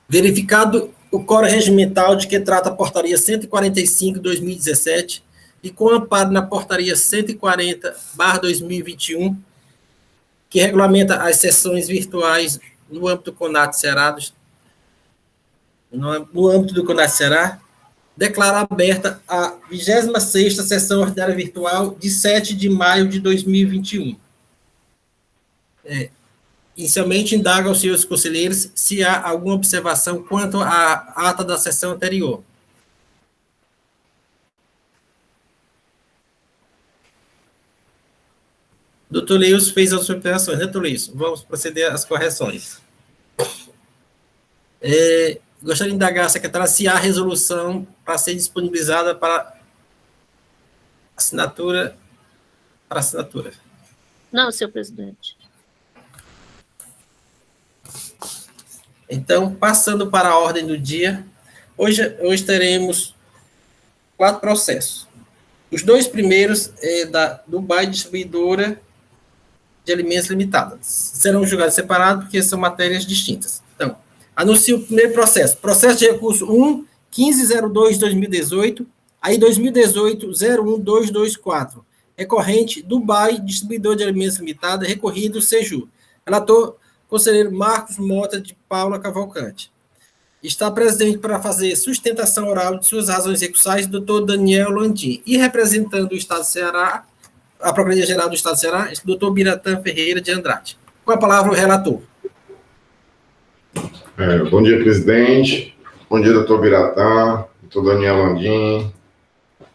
Verificado o coro regimental de que trata a portaria 145/2017 e com amparo na portaria 140/2021, que regulamenta as sessões virtuais no âmbito do CONAT Ceará, declara aberta a 26ª sessão ordinária virtual de 7 de maio de 2021. Inicialmente, indaga aos senhores conselheiros se há alguma observação quanto à ata da sessão anterior. Doutor Leilson fez as observações, né, doutor Leilson? Vamos proceder às correções. Gostaria de indagar a secretária se há resolução para ser disponibilizada para assinatura. Não, senhor presidente. Então, passando para a ordem do dia, hoje teremos 4 processos. Os 2 primeiros do BAI Distribuidora de Alimentos Limitada. Serão julgados separados porque são matérias distintas. Então, anuncio o primeiro processo. Processo de recurso 1.1502/2018, aí 2018-01224. Recorrente do BAI Distribuidor de Alimentos Limitada, recorrido Seju. Relator, conselheiro Marcos Mota de Paula Cavalcante. Está presente para fazer sustentação oral de suas razões recursais o doutor Daniel Landim. E representando o Estado do Ceará, a Procuradoria-Geral do Estado do Ceará, o doutor Biratã Ferreira de Andrade. Com a palavra o relator. Bom dia, presidente. Bom dia, doutor Biratã, doutor Daniel Landim,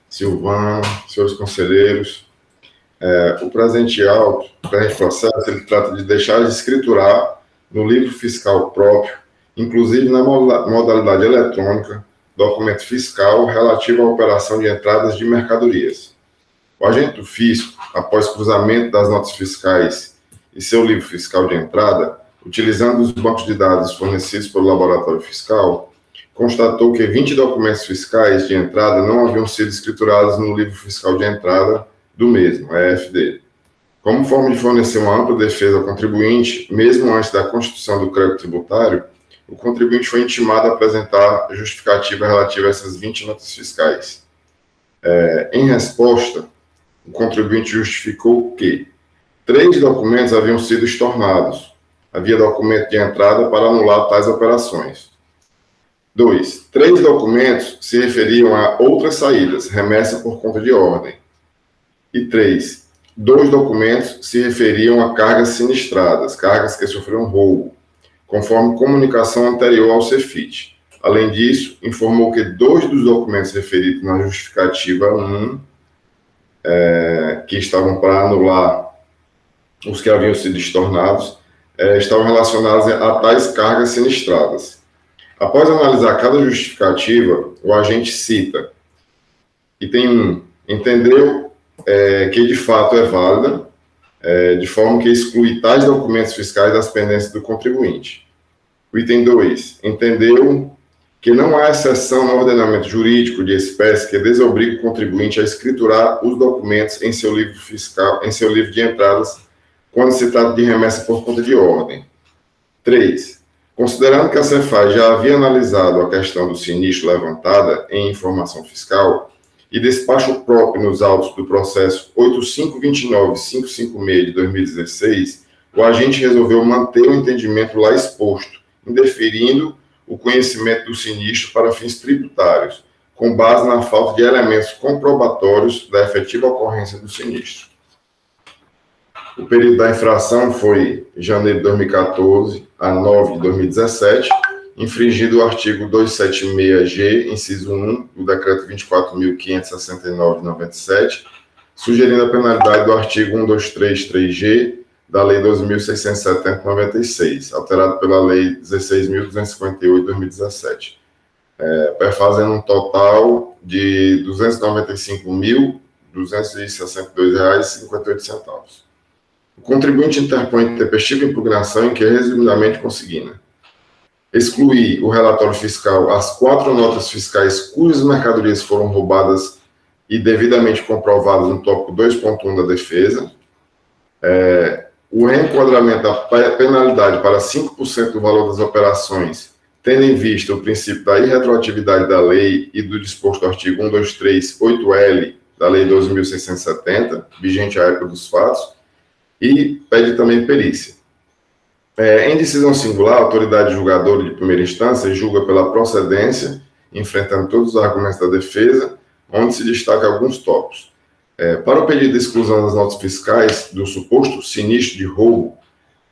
Silvano, senhores conselheiros. O presente auto, o presente processo, ele trata de deixar de escriturar no livro fiscal próprio, inclusive na modalidade eletrônica, documento fiscal relativo à operação de entradas de mercadorias. O agente do fisco, após cruzamento das notas fiscais e seu livro fiscal de entrada, utilizando os bancos de dados fornecidos pelo laboratório fiscal, constatou que 20 documentos fiscais de entrada não haviam sido escriturados no livro fiscal de entrada do mesmo, EFD. Como forma de fornecer uma ampla defesa ao contribuinte, mesmo antes da constituição do crédito tributário, o contribuinte foi intimado a apresentar justificativa relativa a essas 20 notas fiscais. Em resposta, o contribuinte justificou que 3 documentos haviam sido estornados. Havia documento de entrada para anular tais operações. 2. 3 documentos se referiam a outras saídas, remessa por conta de ordem. E 3. 2 documentos se referiam a cargas sinistradas, cargas que sofreram roubo, conforme comunicação anterior ao CEFIT. Além disso, informou que 2 dos documentos referidos na justificativa 1, que estavam para anular os que haviam sido estornados, estavam relacionados a tais cargas sinistradas. Após analisar cada justificativa, o agente cita, item 1, entendeu que de fato é válida, de forma que exclui tais documentos fiscais das pendências do contribuinte. O item 2, entendeu que não há exceção no ordenamento jurídico de espécie que desobrigue o contribuinte a escriturar os documentos em seu livro fiscal, em seu livro de entradas, quando se trata de remessa por conta de ordem. 3. Considerando que a Cefaz já havia analisado a questão do sinistro levantada em informação fiscal e despacho próprio nos autos do processo 8529.556 de 2016, o agente resolveu manter o entendimento lá exposto, indeferindo o conhecimento do sinistro para fins tributários, com base na falta de elementos comprobatórios da efetiva ocorrência do sinistro. O período da infração foi janeiro de 2014 a 9 de 2017, infringido o artigo 276-G, inciso 1, do decreto 24.569/97, sugerindo a penalidade do artigo 1233-G da Lei 2.670/96, alterado pela Lei 16.258/2017, perfazendo um total de R$ 295.262,58. O contribuinte interpõe intempestiva impugnação em que resumidamente consigna excluir o relatório fiscal as 4 notas fiscais cujas mercadorias foram roubadas e devidamente comprovadas no tópico 2.1 da defesa, o reenquadramento da penalidade para 5% do valor das operações tendo em vista o princípio da irretroatividade da lei e do disposto do artigo 123, 8L da Lei 12.670, vigente à época dos fatos, e pede também perícia. Em decisão singular, a autoridade julgadora de primeira instância julga pela procedência, enfrentando todos os argumentos da defesa, onde se destaca alguns tópicos. Para o pedido de exclusão das notas fiscais do suposto sinistro de roubo,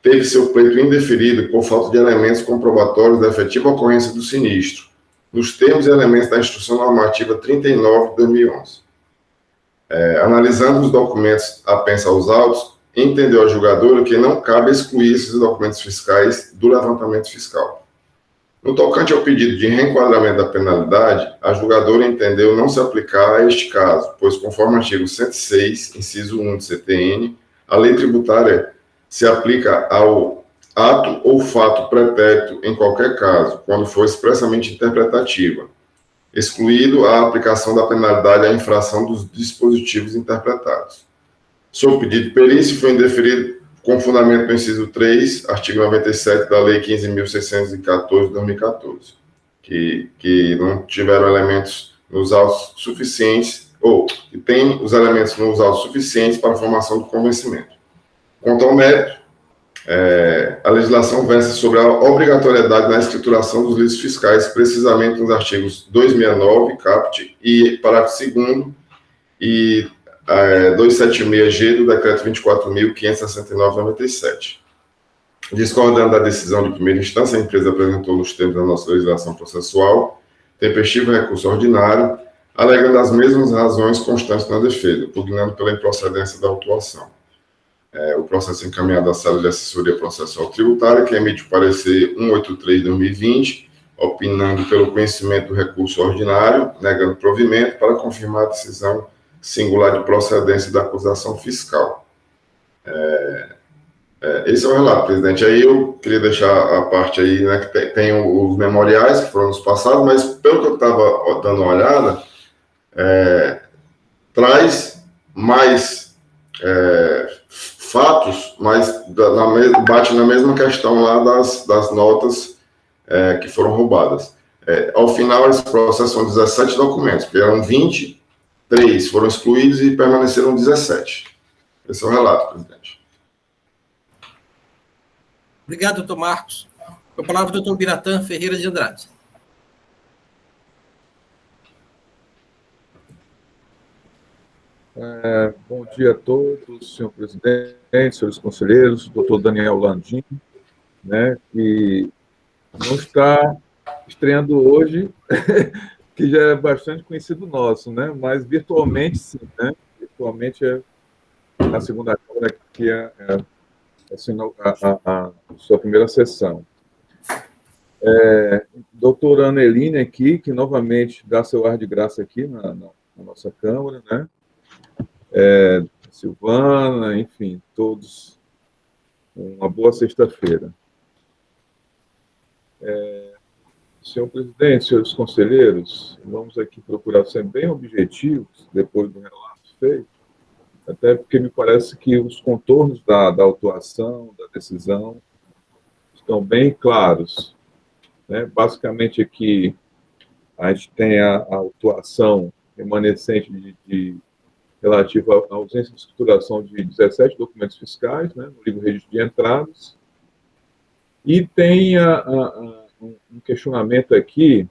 teve seu pleito indeferido por falta de elementos comprobatórios da efetiva ocorrência do sinistro, nos termos e elementos da Instrução Normativa 39 de 2011. Analisando os documentos apensa aos autos, entendeu a julgadora que não cabe excluir esses documentos fiscais do levantamento fiscal. No tocante ao pedido de reenquadramento da penalidade, a julgadora entendeu não se aplicar a este caso, pois, conforme o artigo 106, inciso 1 do CTN, a lei tributária se aplica ao ato ou fato pretérito em qualquer caso, quando for expressamente interpretativa, excluído a aplicação da penalidade à infração dos dispositivos interpretados. Sob pedido de perícia, foi indeferido com fundamento no inciso 3, artigo 97 da Lei 15.614 de 2014, que não tiveram elementos nos autos suficientes, ou que tem os elementos nos autos suficientes para a formação do convencimento. Quanto ao mérito, a legislação versa sobre a obrigatoriedade na escrituração dos lícitos fiscais, precisamente nos artigos 269, caput, e parágrafo 2º, e 276G do Decreto 24.569/97. Discordando da decisão de primeira instância, a empresa apresentou nos termos da nossa legislação processual tempestivo recurso ordinário, alegando as mesmas razões constantes na defesa, pugnando pela improcedência da autuação. O processo encaminhado à Sala de Assessoria Processual Tributária, que emite o parecer 183 de 2020, opinando pelo conhecimento do recurso ordinário, negando provimento para confirmar a decisão singular de procedência da acusação fiscal. Esse é o relato, presidente. Aí eu queria deixar a parte aí, né, que tem os memoriais que foram nos passados, mas pelo que eu estava dando uma olhada, traz mais fatos, mas bate na mesma questão lá das notas que foram roubadas. Ao final, esse processo são 17 documentos, porque eram 20, 3 foram excluídos e permaneceram 17. Esse é o relato, presidente. Obrigado, doutor Marcos. Com a palavra, doutor Biratã Ferreira de Andrade. Bom dia a todos, senhor presidente, senhores conselheiros, doutor Daniel Landim, né, que não está estreando hoje, que já é bastante conhecido nosso, né, mas virtualmente sim, né, virtualmente é a segunda Câmara que assinou a sua primeira sessão. Doutora Aneline aqui, que novamente dá seu ar de graça aqui na nossa Câmara, né, Silvana, enfim, todos, uma boa sexta-feira. Senhor presidente, senhores conselheiros, vamos aqui procurar ser bem objetivos, depois do relato feito, até porque me parece que os contornos da autuação, da decisão, estão bem claros, né? Basicamente aqui, a gente tem a autuação remanescente relativa à ausência de escrituração de 17 documentos fiscais, né, no livro registro de entradas, e tem um questionamento aqui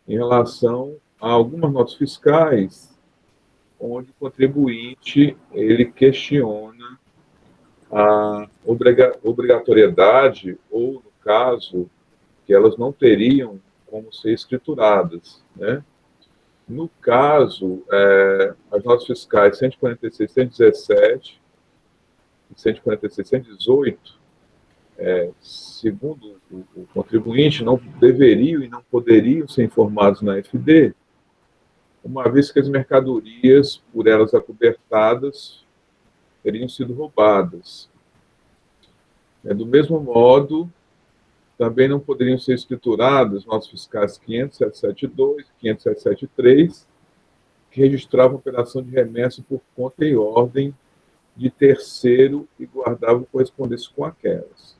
em relação a algumas notas fiscais, onde o contribuinte ele questiona a obrigatoriedade, ou, no caso, que elas não teriam como ser escrituradas, né? No caso, as notas fiscais 146, 117 e 146, 118, segundo o contribuinte, não deveriam e não poderiam ser informados na FD, uma vez que as mercadorias, por elas acobertadas, teriam sido roubadas. Do mesmo modo, também não poderiam ser escrituradas notas fiscais 50772 e 50773, que registravam operação de remessa por conta e ordem de terceiro e guardavam correspondência com aquelas.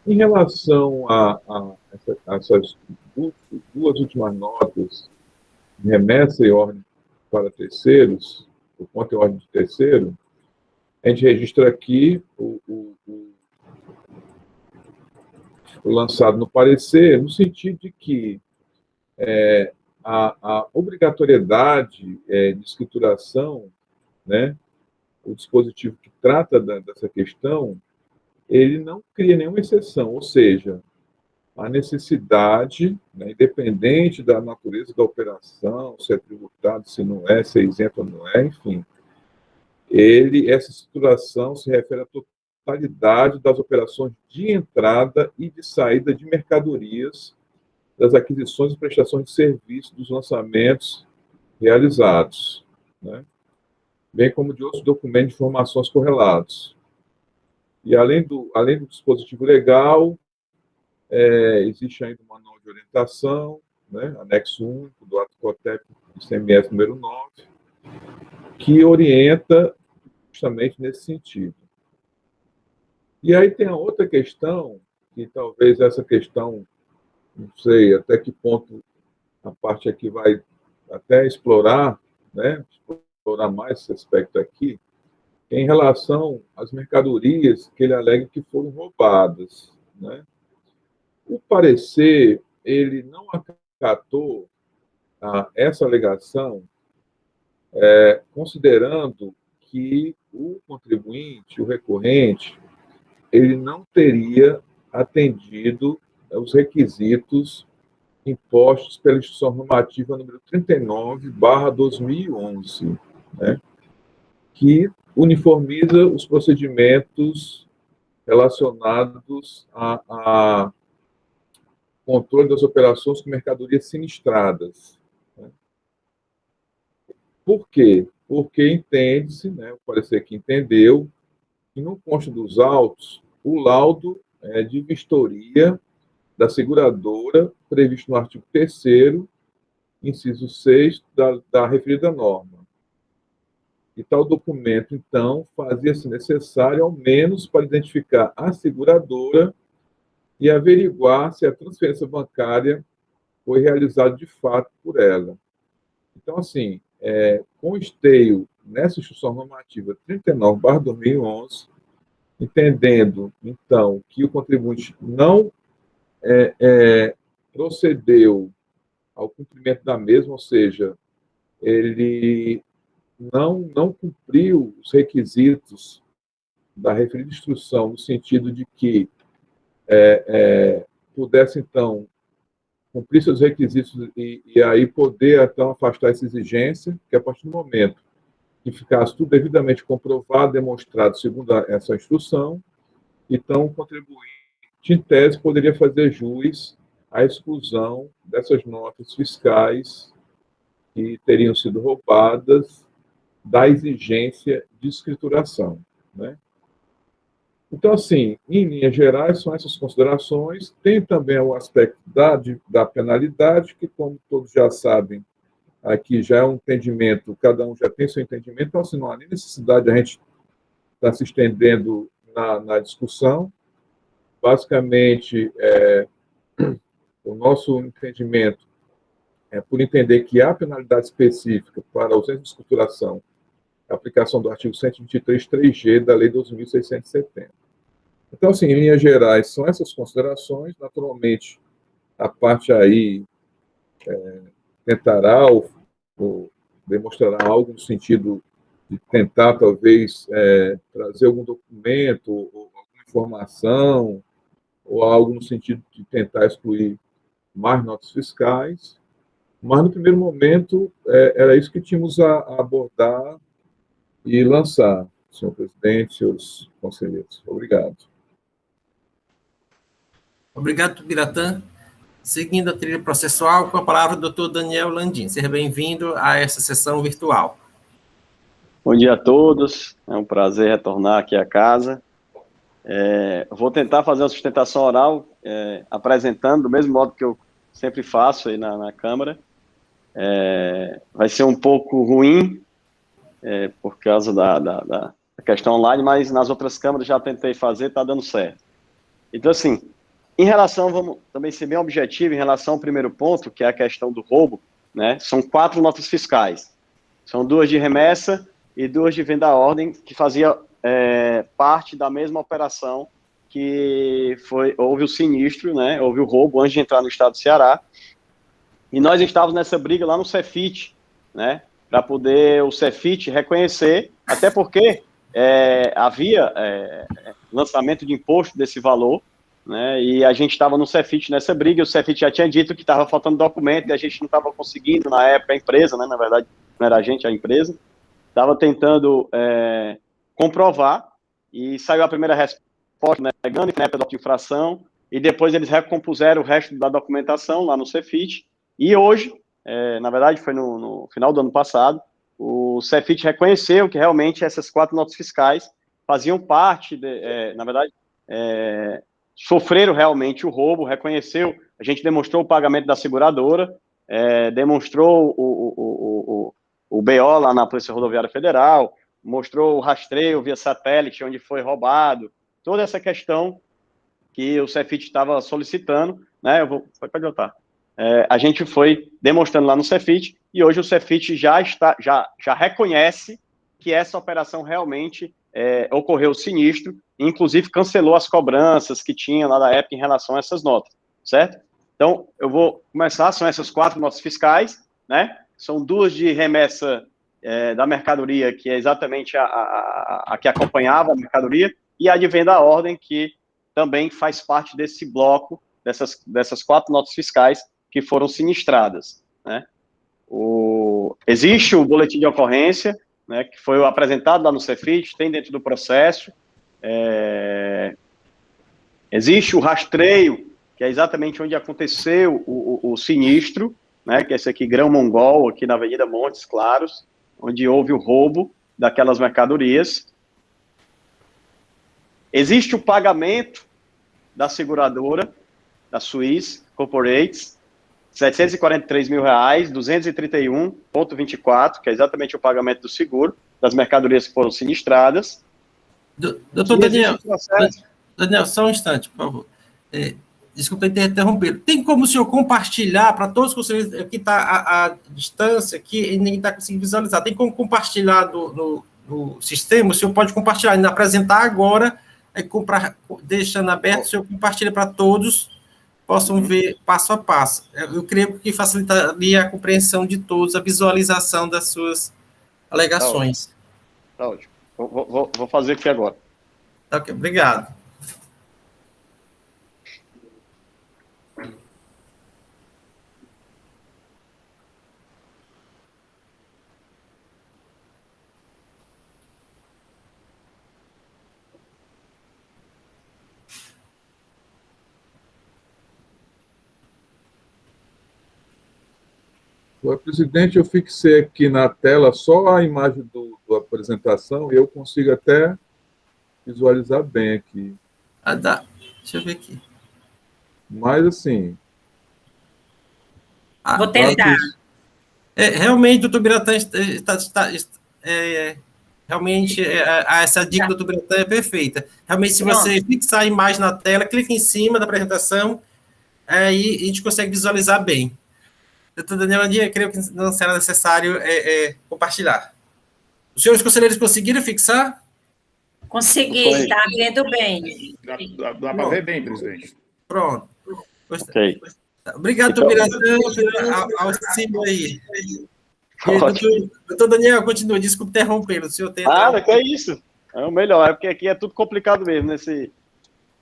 Em relação a essas duas últimas notas, remessa e ordem para terceiros, por conta e ordem de terceiro, a gente registra aqui o lançado no parecer, no sentido de que a obrigatoriedade de escrituração, né, o dispositivo que trata dessa questão, ele não cria nenhuma exceção, ou seja, a necessidade, né, independente da natureza da operação, se é tributado, se não é, se é isento ou não é, enfim, essa estruturação se refere à totalidade das operações de entrada e de saída de mercadorias, das aquisições e prestações de serviços, dos lançamentos realizados, né, bem como de outros documentos de informações correlatos. E além do dispositivo legal, existe ainda um manual de orientação, né, anexo único do ato COTEP ICMS número 9, que orienta justamente nesse sentido. E aí tem a outra questão, que talvez essa questão, não sei até que ponto a parte aqui vai até explorar, né, explorar mais esse aspecto aqui, em relação às mercadorias que ele alega que foram roubadas, né? O parecer, ele não acatou essa alegação, considerando que o contribuinte, o recorrente, ele não teria atendido os requisitos impostos pela Instituição Normativa número 39/2011, né, que uniformiza os procedimentos relacionados a controle das operações com mercadorias sinistradas. Né? Por quê? Porque entende-se, né, o parecer que entendeu, que não consta dos autos o laudo de vistoria da seguradora previsto no artigo 3º, inciso 6 da referida norma. E tal documento, então, fazia-se necessário, ao menos, para identificar a seguradora e averiguar se a transferência bancária foi realizada de fato por ela. Então, assim, com esteio nessa Instituição Normativa 39/2011, entendendo, então, que o contribuinte não procedeu ao cumprimento da mesma, ou seja, ele não cumpriu os requisitos da referida instrução, no sentido de que pudesse, então, cumprir seus requisitos e aí poder, então, afastar essa exigência, que a partir do momento que ficasse tudo devidamente comprovado, demonstrado segundo essa instrução, então o contribuinte, em tese, poderia fazer jus à exclusão dessas notas fiscais que teriam sido roubadas da exigência de escrituração, né? Então, assim, em linhas gerais, são essas considerações. Tem também o aspecto da penalidade, que, como todos já sabem, aqui já é um entendimento, cada um já tem seu entendimento, então, assim, não há nem necessidade de a gente estar se estendendo na discussão. Basicamente, o nosso entendimento é por entender que há penalidade específica para a ausência de escrituração, a aplicação do artigo 123, 3G da Lei 2.670. Então, assim, em linhas gerais, são essas considerações. Naturalmente, a parte aí tentará ou demonstrará algo no sentido de tentar, talvez, trazer algum documento, ou alguma informação, ou algo no sentido de tentar excluir mais notas fiscais. Mas, no primeiro momento, era isso que tínhamos a abordar e lançar, senhor presidente, senhores conselheiros. Obrigado. Obrigado, Biratã. Seguindo a trilha processual, com a palavra o doutor Daniel Landim. Seja bem-vindo a essa sessão virtual. Bom dia a todos, é um prazer retornar aqui à casa. Vou tentar fazer uma sustentação oral, apresentando do mesmo modo que eu sempre faço aí na Câmara. Vai ser um pouco ruim, por causa da questão online, mas nas outras câmaras já tentei fazer, está dando certo. Então, assim, em relação, vamos também ser bem objetivo, em relação ao primeiro ponto, que é a questão do roubo, né? São 4 notas fiscais. São 2 de remessa e 2 de venda à ordem, que fazia parte da mesma operação que houve o sinistro, né? Houve o roubo antes de entrar no estado do Ceará. E nós estávamos nessa briga lá no Cefit, né? Para poder o Cefit reconhecer, até porque havia lançamento de imposto desse valor, né? E a gente estava no Cefit nessa briga, e o Cefit já tinha dito que estava faltando documento, e a gente não estava conseguindo, na época, a empresa, né? Na verdade, não era a gente, a empresa, estava tentando comprovar, e saiu a primeira resposta, negando, que na época da infração, e depois eles recompuseram o resto da documentação lá no Cefit, e hoje, na verdade, foi no final do ano passado, o Cefit reconheceu que realmente essas 4 notas fiscais faziam parte, na verdade, sofreram realmente o roubo, reconheceu, a gente demonstrou o pagamento da seguradora, demonstrou o BO lá na Polícia Rodoviária Federal, mostrou o rastreio via satélite, onde foi roubado, toda essa questão que o Cefit estava solicitando, né? Pode voltar. A gente foi demonstrando lá no Cefit, e hoje o Cefit já reconhece que essa operação realmente ocorreu sinistro, e inclusive cancelou as cobranças que tinha lá da época em relação a essas notas, certo? Então, eu vou começar, são essas 4 notas fiscais, né? São 2 de remessa da mercadoria, que é exatamente a que acompanhava a mercadoria, e a de venda à ordem, que também faz parte desse bloco, dessas 4 notas fiscais que foram sinistradas, né? Existe o boletim de ocorrência, né, que foi apresentado lá no Cefit, tem dentro do processo, existe o rastreio, que é exatamente onde aconteceu o sinistro, né, que é esse aqui, Grão Mongol, aqui na Avenida Montes Claros, onde houve o roubo daquelas mercadorias. Existe o pagamento da seguradora, da Swiss Corporates, R$ 743 mil, 231,24, que é exatamente o pagamento do seguro, das mercadorias que foram sinistradas. Doutor Daniel, Daniel, só um instante, por favor. Desculpa interromper. Tem como o senhor compartilhar para todos os conselheiros, aqui está a distância, aqui, e ninguém está conseguindo visualizar. Tem como compartilhar no sistema? O senhor pode compartilhar, ainda apresentar agora, deixando aberto, o senhor compartilha para todos, possam ver passo a passo. Eu creio que facilitaria a compreensão de todos, a visualização das suas alegações. Tá ótimo. Vou fazer aqui agora. Ok, obrigado. Presidente, eu fixei aqui na tela só a imagem da apresentação e eu consigo até visualizar bem aqui. Dá. Deixa eu ver aqui. Mas, assim... Vou tentar. Realmente, doutor Biratã, realmente, essa dica do doutor Biratã é perfeita. Realmente, se você fixar a imagem na tela, clica em cima da apresentação, aí a gente consegue visualizar bem. Doutor Daniel Landim, creio que não será necessário compartilhar. Os senhores conselheiros conseguiram fixar? Consegui, está vendo bem. Dá para ver bem, presidente. Pronto. Ok. Obrigado, doutor Biratã, pelo auxílio aí. Doutor Daniel, continua, desculpe interrompê-lo. O senhor tem... que é isso. É o melhor, porque aqui é tudo complicado mesmo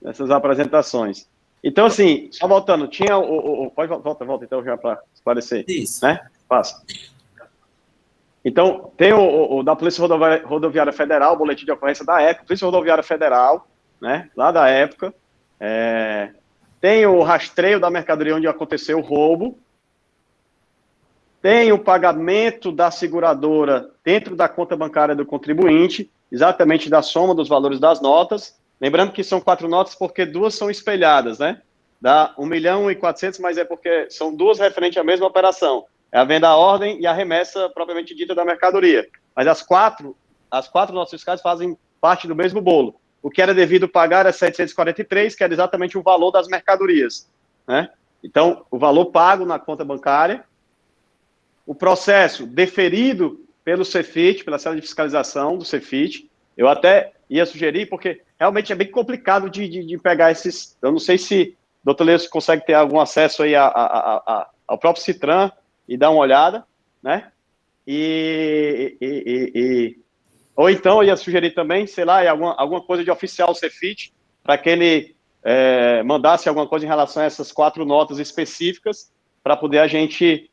nessas apresentações. Então, assim, só voltando, tinha volta então, já para esclarecer. Isso. Né? Passa. Então, tem o da Polícia Rodoviária Federal, o boletim de ocorrência da época, Polícia Rodoviária Federal, né, lá da época. Tem o rastreio da mercadoria onde aconteceu o roubo. Tem o pagamento da seguradora dentro da conta bancária do contribuinte, exatamente da soma dos valores das notas. Lembrando que são 4 notas porque 2 são espelhadas, né? Dá 1.400.000, mas é porque são 2 referentes à mesma operação. É a venda à ordem e a remessa propriamente dita da mercadoria. Mas as quatro notas fiscais fazem parte do mesmo bolo. o que era devido pagar era 743, que era exatamente o valor das mercadorias, né? Então, o valor pago na conta bancária, o processo deferido pelo Cefit, pela célula de fiscalização do Cefit. Eu até ia sugerir, porque realmente é bem complicado de pegar esses... Eu não sei se o doutor Leus consegue ter algum acesso aí ao próprio Citran e dar uma olhada, né? Ou então eu ia sugerir também, sei lá, alguma coisa de oficial Cefit, para que ele mandasse alguma coisa em relação a essas 4 notas específicas, para poder a gente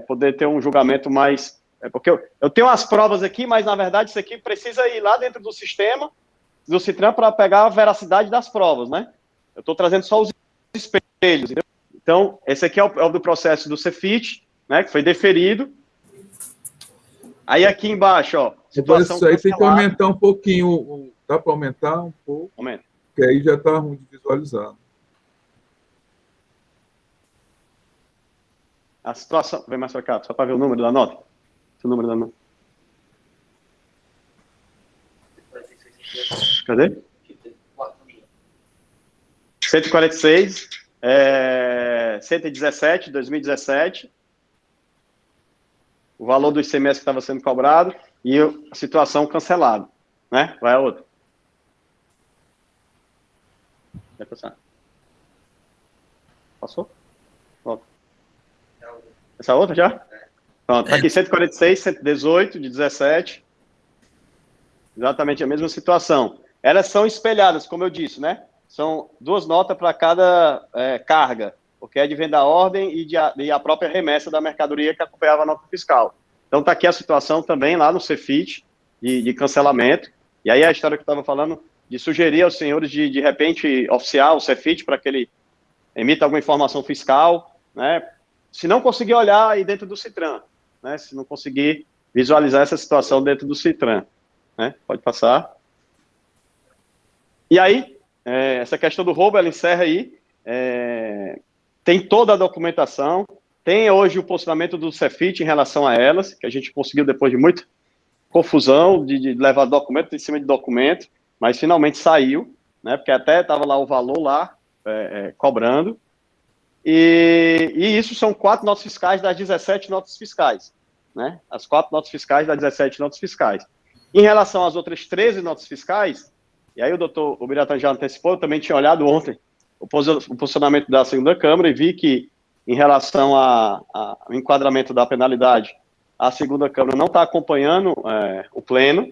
poder ter um julgamento mais... porque eu tenho as provas aqui, mas na verdade isso aqui precisa ir lá dentro do sistema, do Citran, para pegar a veracidade das provas, né? Eu estou trazendo só os espelhos. Entendeu? Então, esse aqui é o do processo do Cefit, né, que foi deferido. Aí aqui embaixo, ó, situação isso aí tem que cancelada. aumentar um pouquinho. Dá para aumentar um pouco? Aumenta. Porque aí já está ruim de visualizar. A situação... Vem mais para cá, só para ver o número da nota. O número da nota. Cadê? 146, 117, 2017. O valor do ICMS que estava sendo cobrado e a situação cancelada, né? Vai a outra. Vai passar. Passou? Volta. Essa outra já? Pronto, tá aqui 146, 118, de 17. Exatamente a mesma situação. Elas são espelhadas, como eu disse, né? São 2 notas para cada carga, porque é de venda à ordem e a própria remessa da mercadoria que acompanhava a nota fiscal. Então, está aqui a situação também lá no Cefit, de cancelamento. E aí a história que eu estava falando, de sugerir aos senhores de repente, oficiar o Cefit para que ele emita alguma informação fiscal, né? Se não conseguir olhar aí dentro do Citran, né? Se não conseguir visualizar essa situação dentro do Citran, né? Pode passar. E aí, essa questão do roubo, ela encerra aí. Tem toda a documentação, tem hoje o posicionamento do Cefit em relação a elas, que a gente conseguiu depois de muita confusão, de levar documento em cima de documento, mas finalmente saiu, né? Porque até estava lá o valor lá, cobrando. E isso são 4 notas fiscais das 17 notas fiscais, né? As 4 notas fiscais das 17 notas fiscais. Em relação às outras 13 notas fiscais, e aí o doutor Biratã já antecipou, eu também tinha olhado ontem o posicionamento da segunda Câmara e vi que, em relação ao enquadramento da penalidade, a segunda Câmara não está acompanhando o pleno,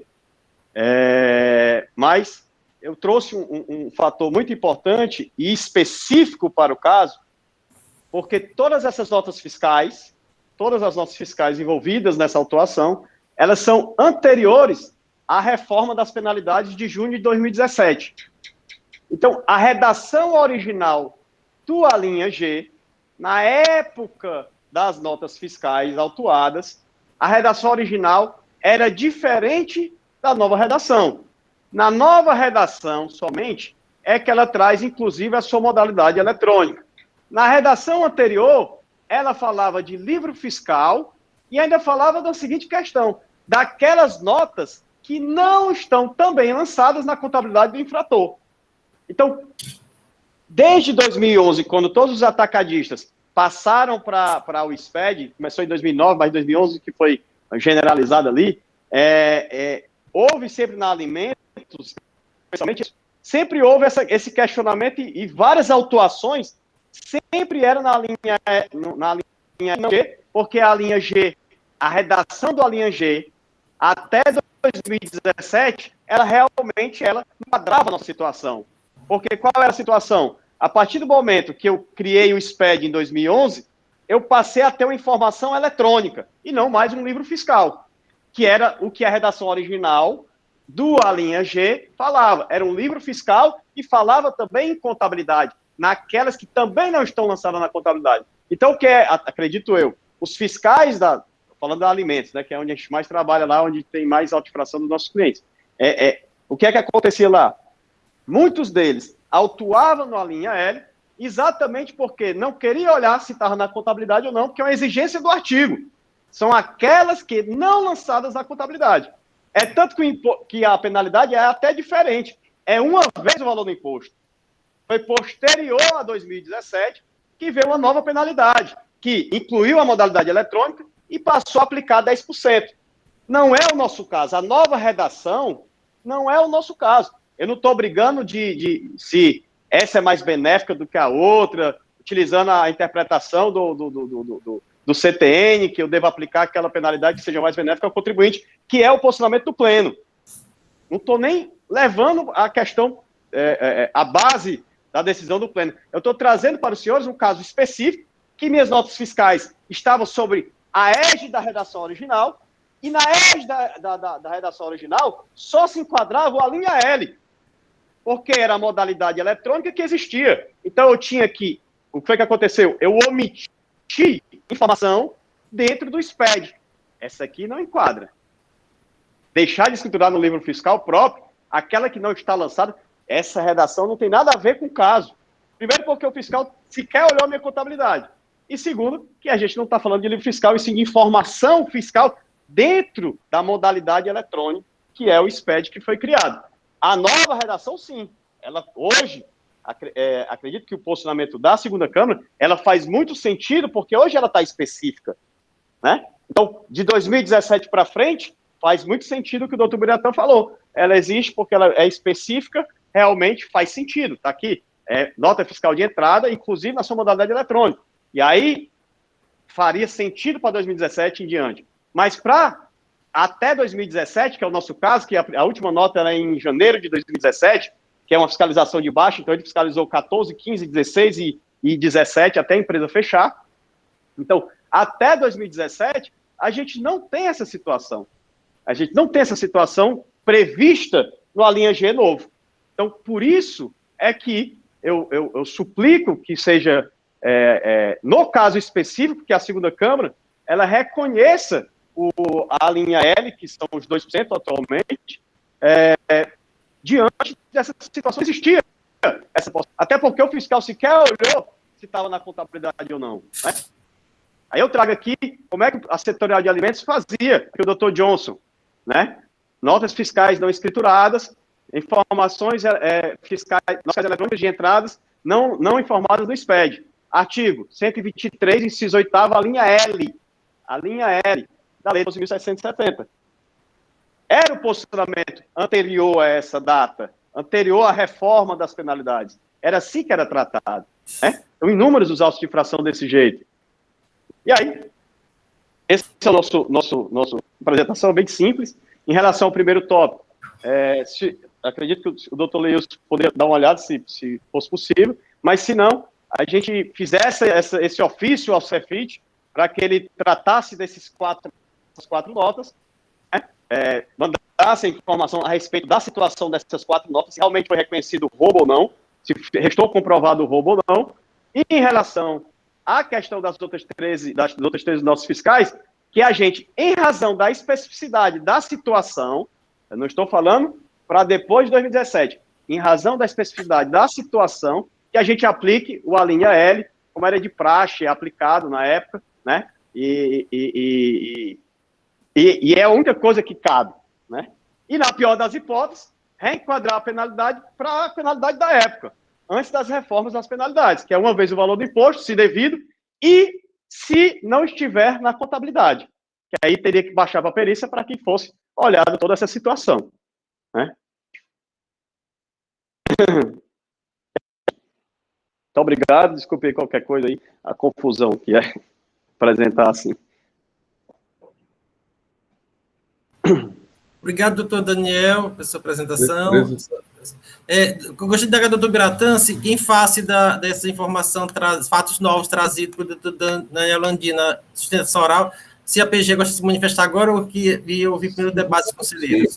mas eu trouxe um fator muito importante e específico para o caso, porque todas essas notas fiscais, todas as notas fiscais envolvidas nessa autuação, elas são anteriores à reforma das penalidades de junho de 2017. Então, a redação original do alínea G, na época das notas fiscais autuadas, a redação original era diferente da nova redação. Na nova redação, somente, é que ela traz, inclusive, a sua modalidade eletrônica. Na redação anterior, ela falava de livro fiscal e ainda falava da seguinte questão, daquelas notas que não estão também lançadas na contabilidade do infrator. Então, desde 2011, quando todos os atacadistas passaram para o SPED, começou em 2009, mas em 2011 que foi generalizado ali, houve sempre na Alimentos, especialmente, sempre houve esse questionamento e várias autuações sempre eram na linha G, porque a linha G, a redação da linha G, até 2017, ela realmente enquadrava a nossa situação. Porque qual era a situação? A partir do momento que eu criei o SPED em 2011, eu passei a ter uma informação eletrônica, e não mais um livro fiscal, que era o que a redação original do A linha G falava. Era um livro fiscal e falava também em contabilidade, naquelas que também não estão lançadas na contabilidade. Então, o que acredito eu, os fiscais falando da Alimentos, né, que é onde a gente mais trabalha lá, onde tem mais autofração dos nossos clientes. O que acontecia lá? Muitos deles autuavam na linha L, exatamente porque não queria olhar se estava na contabilidade ou não, porque é uma exigência do artigo. São aquelas que não lançadas na contabilidade. Tanto que a penalidade é até diferente. é uma vez o valor do imposto. Foi posterior a 2017 que veio uma nova penalidade, que incluiu a modalidade eletrônica e passou a aplicar 10%. Não é o nosso caso. A nova redação não é o nosso caso. Eu não estou brigando se essa é mais benéfica do que a outra, utilizando a interpretação do CTN, que eu devo aplicar aquela penalidade que seja mais benéfica ao contribuinte, que é o posicionamento do pleno. Não estou nem levando a questão, a base da decisão do pleno. Eu estou trazendo para os senhores um caso específico, que minhas notas fiscais estavam sobre a égide da redação original, e na égide da redação original só se enquadrava a linha L, porque era a modalidade eletrônica que existia. Então eu tinha que... O que foi que aconteceu? Eu omiti informação dentro do SPED. Essa aqui não enquadra. Deixar de escriturar no livro fiscal próprio, aquela que não está lançada, essa redação não tem nada a ver com o caso. Primeiro, porque o fiscal sequer olhou a minha contabilidade. E segundo, que a gente não está falando de livro fiscal, e sim de informação fiscal dentro da modalidade eletrônica, que é o SPED que foi criado. A nova redação, sim. Ela hoje, acredito que o posicionamento da segunda Câmara, ela faz muito sentido, porque hoje ela está específica, né? Então, de 2017 para frente, faz muito sentido o que o doutor Biratã falou. Ela existe porque ela é específica, realmente faz sentido. Está aqui, nota fiscal de entrada, inclusive na sua modalidade eletrônica. E aí, faria sentido para 2017 em diante. Mas para até 2017, que é o nosso caso, que a última nota era em janeiro de 2017, que é uma fiscalização de baixo, então ele fiscalizou 14, 15, 16 e 17 até a empresa fechar. Então, até 2017, a gente não tem essa situação. A gente não tem essa situação prevista no Alínea G novo. Então, por isso é que eu suplico que seja, no caso específico, que a segunda Câmara, ela reconheça a linha L, que são os 2% atualmente, diante dessa situação existia. Até porque o fiscal sequer olhou se estava na contabilidade ou não. Né? Aí eu trago aqui como é que a setorial de alimentos fazia, que o Dr. Johnson, né? Notas fiscais não escrituradas, informações fiscais eletrônicas de entradas não informadas do SPED. Artigo 123, inciso 8º, a linha L da Lei 12.770. Era o posicionamento anterior a essa data, anterior à reforma das penalidades. Era assim que era tratado. Né? Então, inúmeros os autos de infração desse jeito. E aí, esse é o nosso apresentação bem simples. Em relação ao primeiro tópico, acredito que o doutor Leils poderia dar uma olhada, se fosse possível, mas se não, a gente fizesse esse ofício ao Cefit para que ele tratasse dessas quatro notas, né? Mandasse informação a respeito da situação dessas 4 notas, se realmente foi reconhecido roubo ou não, se restou comprovado o roubo ou não, e em relação à questão das outras 13 notas fiscais, que a gente, em razão da especificidade da situação, eu não estou falando para depois de 2017, em razão da especificidade da situação, que a gente aplique o Alínea L, como era de praxe, aplicado na época, né? E é a única coisa que cabe, né? E, na pior das hipóteses, reenquadrar a penalidade para a penalidade da época, antes das reformas das penalidades, que é uma vez o valor do imposto, se devido, e se não estiver na contabilidade, que aí teria que baixar para a perícia para que fosse olhada toda essa situação, né? Muito obrigado, desculpe qualquer coisa aí, a confusão que é apresentar assim. Obrigado, doutor Daniel, pela sua apresentação. Eu gostaria de dar ao doutor Biratã, em face dessa informação, fatos novos trazidos pelo doutor Daniel Landim na sustentação oral, se a PG gosta de se manifestar agora ou que ouvir primeiro o debate dos conselheiros.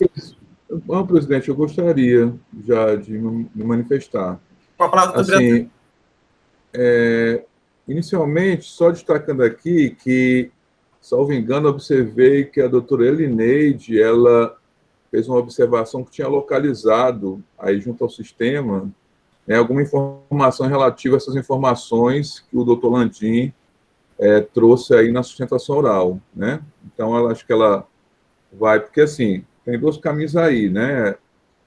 Bom, presidente, eu gostaria já de me manifestar. Com a palavra, doutor Biratã. Inicialmente, só destacando aqui que, salvo engano, observei que a doutora Elineide, ela fez uma observação que tinha localizado aí junto ao sistema, né, alguma informação relativa a essas informações que o doutor Landim trouxe aí na sustentação oral, né? Então, acho que ela vai, porque assim, tem 2 caminhos aí, né?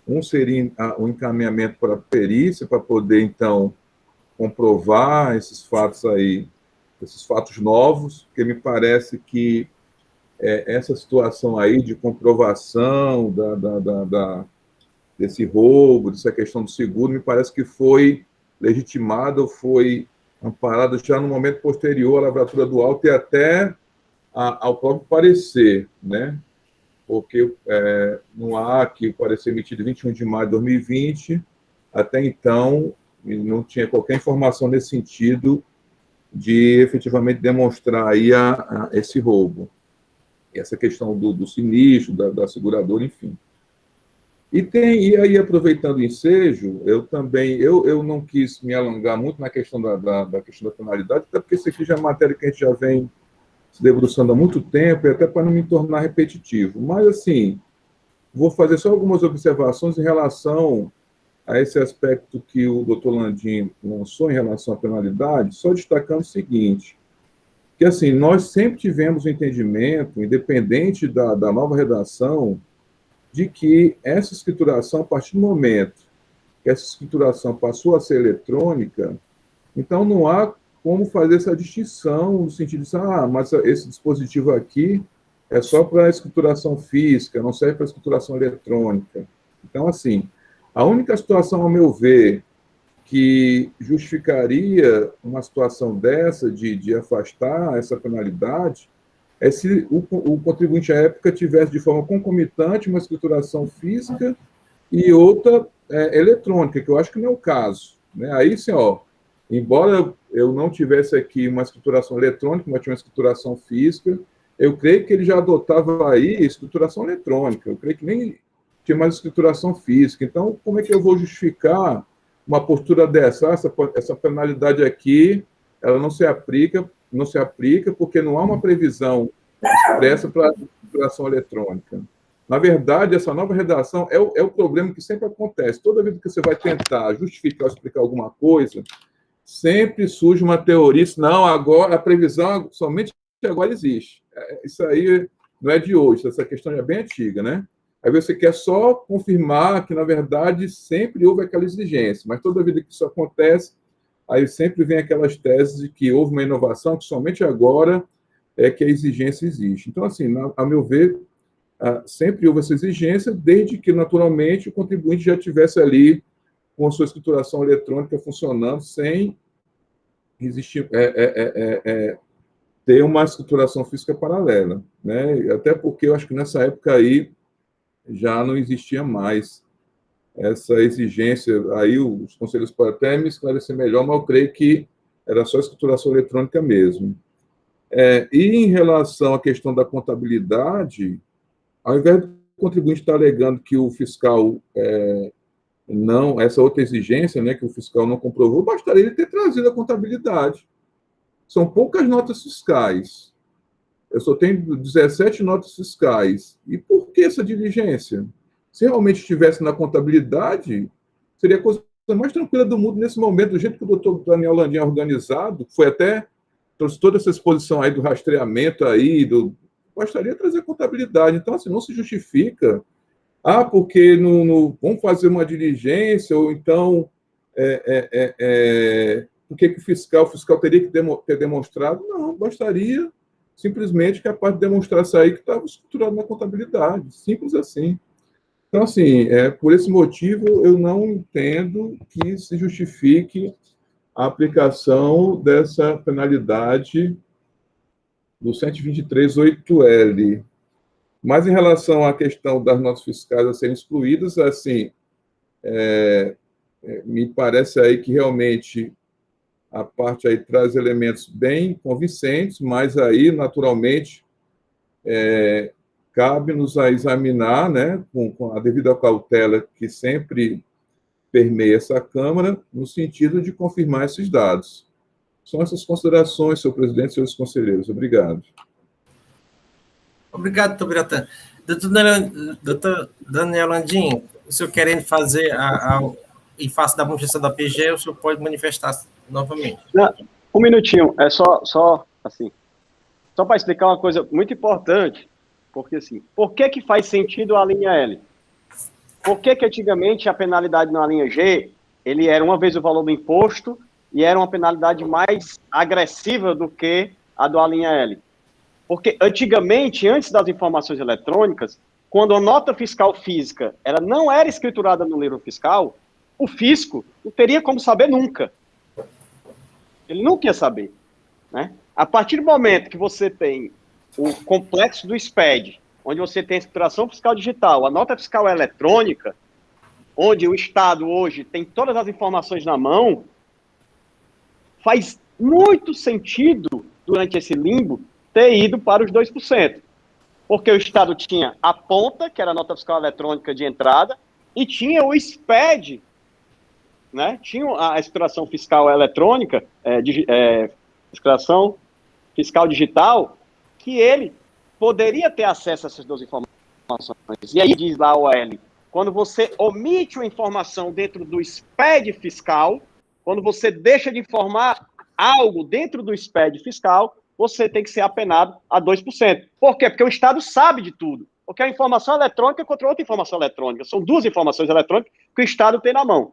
Um seria o encaminhamento para a perícia, para poder, então, comprovar esses fatos aí, esses fatos novos, porque me parece que essa situação aí de comprovação desse roubo, dessa questão do seguro, me parece que foi legitimada ou foi amparada já no momento posterior à lavratura do auto e até ao próprio parecer, né? Porque no aqui, o parecer emitido 21 de maio de 2020, até então, não tinha qualquer informação nesse sentido de efetivamente demonstrar aí esse roubo. Essa questão do sinistro, da seguradora, enfim. E aí, aproveitando o ensejo, eu não quis me alongar muito na questão da questão da penalidade, até porque isso aqui já é matéria que a gente já vem se debruçando há muito tempo, e até para não me tornar repetitivo. Mas, assim, vou fazer só algumas observações em relação a esse aspecto que o doutor Landim lançou em relação à penalidade, só destacando o seguinte, que, assim, nós sempre tivemos o entendimento, independente da nova redação, de que essa escrituração, a partir do momento que essa escrituração passou a ser eletrônica, então não há como fazer essa distinção no sentido de, mas esse dispositivo aqui é só para a escrituração física, não serve para a escrituração eletrônica. Então, assim, a única situação, ao meu ver, que justificaria uma situação dessa, de afastar essa penalidade, é se o contribuinte à época tivesse de forma concomitante uma escrituração física e outra eletrônica, que eu acho que não é o caso. Né? Aí, sim, embora eu não tivesse aqui uma escrituração eletrônica, mas tinha uma escrituração física, eu creio que ele já adotava aí escrituração eletrônica, eu creio que nem tinha mais escrituração física. Então, como é que eu vou justificar uma postura dessa? Essa penalidade aqui, ela não se aplica porque não há uma previsão expressa para a escrituração eletrônica. Na verdade, essa nova redação é o problema que sempre acontece. Toda vez que você vai tentar justificar ou explicar alguma coisa, sempre surge uma teoria, não, agora a previsão somente agora existe. Isso aí não é de hoje, essa questão é bem antiga, né? Aí você quer só confirmar que, na verdade, sempre houve aquela exigência, mas toda vez que isso acontece, aí sempre vem aquelas teses de que houve uma inovação, que somente agora é que a exigência existe. Então, assim, a meu ver, sempre houve essa exigência, desde que, naturalmente, o contribuinte já tivesse ali com a sua escrituração eletrônica funcionando, sem existir, ter uma escrituração física paralela. Né? Até porque eu acho que nessa época aí já não existia mais essa exigência. Aí os conselheiros podem até me esclarecer melhor, mas eu creio que era só escrituração eletrônica mesmo. E em relação à questão da contabilidade, ao invés do contribuinte estar alegando que o fiscal não, essa outra exigência, né, que o fiscal não comprovou, bastaria ele ter trazido a contabilidade. São poucas notas fiscais. Eu só tenho 17 notas fiscais. E por que essa diligência? Se realmente estivesse na contabilidade, seria a coisa mais tranquila do mundo nesse momento, do jeito que o doutor Daniel Landim é organizado, foi até, trouxe toda essa exposição aí do rastreamento aí, bastaria trazer a contabilidade. Então, assim, não se justifica, porque vamos fazer uma diligência, ou então, por que o fiscal teria que ter demonstrado? Não, bastaria simplesmente capaz de demonstrar isso aí que estava estruturado na contabilidade, simples assim. Então, assim, por esse motivo, eu não entendo que se justifique a aplicação dessa penalidade do 123.8L. Mas, em relação à questão das notas fiscais a serem excluídas, assim, me parece aí que realmente a parte aí traz elementos bem convincentes, mas aí, naturalmente, cabe-nos a examinar, né, com a devida cautela que sempre permeia essa Câmara, no sentido de confirmar esses dados. São essas considerações, senhor presidente e senhores conselheiros. Obrigado. Obrigado, doutor Biratã. Doutor Daniel Landim, o senhor querendo fazer em face da manutenção da PGE, o senhor pode manifestar novamente. Não, um minutinho, só assim, só para explicar uma coisa muito importante, porque assim, por que faz sentido a linha L? Por que que antigamente a penalidade na linha G, ele era uma vez o valor do imposto e era uma penalidade mais agressiva do que a da linha L? Porque antigamente, antes das informações eletrônicas, quando a nota fiscal física ela não era escriturada no livro fiscal, o fisco não teria como saber nunca. Ele nunca ia saber, né? A partir do momento que você tem o complexo do SPED, onde você tem a escrituração fiscal digital, a nota fiscal eletrônica, onde o Estado hoje tem todas as informações na mão, faz muito sentido, durante esse limbo, ter ido para os 2%. Porque o Estado tinha a ponta, que era a nota fiscal eletrônica de entrada, e tinha o SPED, né? Tinha a escrituração fiscal eletrônica, escrituração fiscal digital, que ele poderia ter acesso a essas duas informações. E aí diz lá o OL, quando você omite uma informação dentro do SPED fiscal, quando você deixa de informar algo dentro do SPED fiscal, você tem que ser apenado a 2%. Por quê? Porque o Estado sabe de tudo. Porque a informação eletrônica contra outra informação eletrônica. São duas informações eletrônicas que o Estado tem na mão.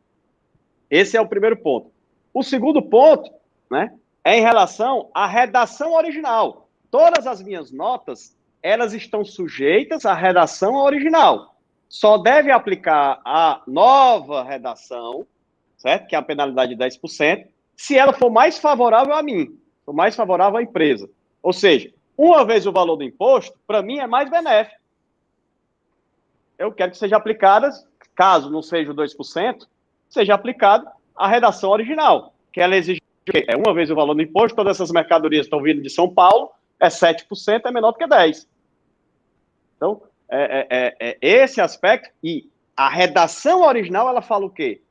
Esse é o primeiro ponto. O segundo ponto, né, é em relação à redação original. Todas as minhas notas, elas estão sujeitas à redação original. Só deve aplicar a nova redação, certo? Que é a penalidade de 10%, se ela for mais favorável a mim, for mais favorável à empresa. Ou seja, uma vez o valor do imposto, para mim é mais benéfico. Eu quero que seja aplicadas, caso não seja o 2%, seja aplicado a redação original, que ela exige uma vez o valor do imposto, todas essas mercadorias estão vindo de São Paulo, é 7%, é menor do que 10%. Então, esse aspecto, e a redação original, ela fala o quê?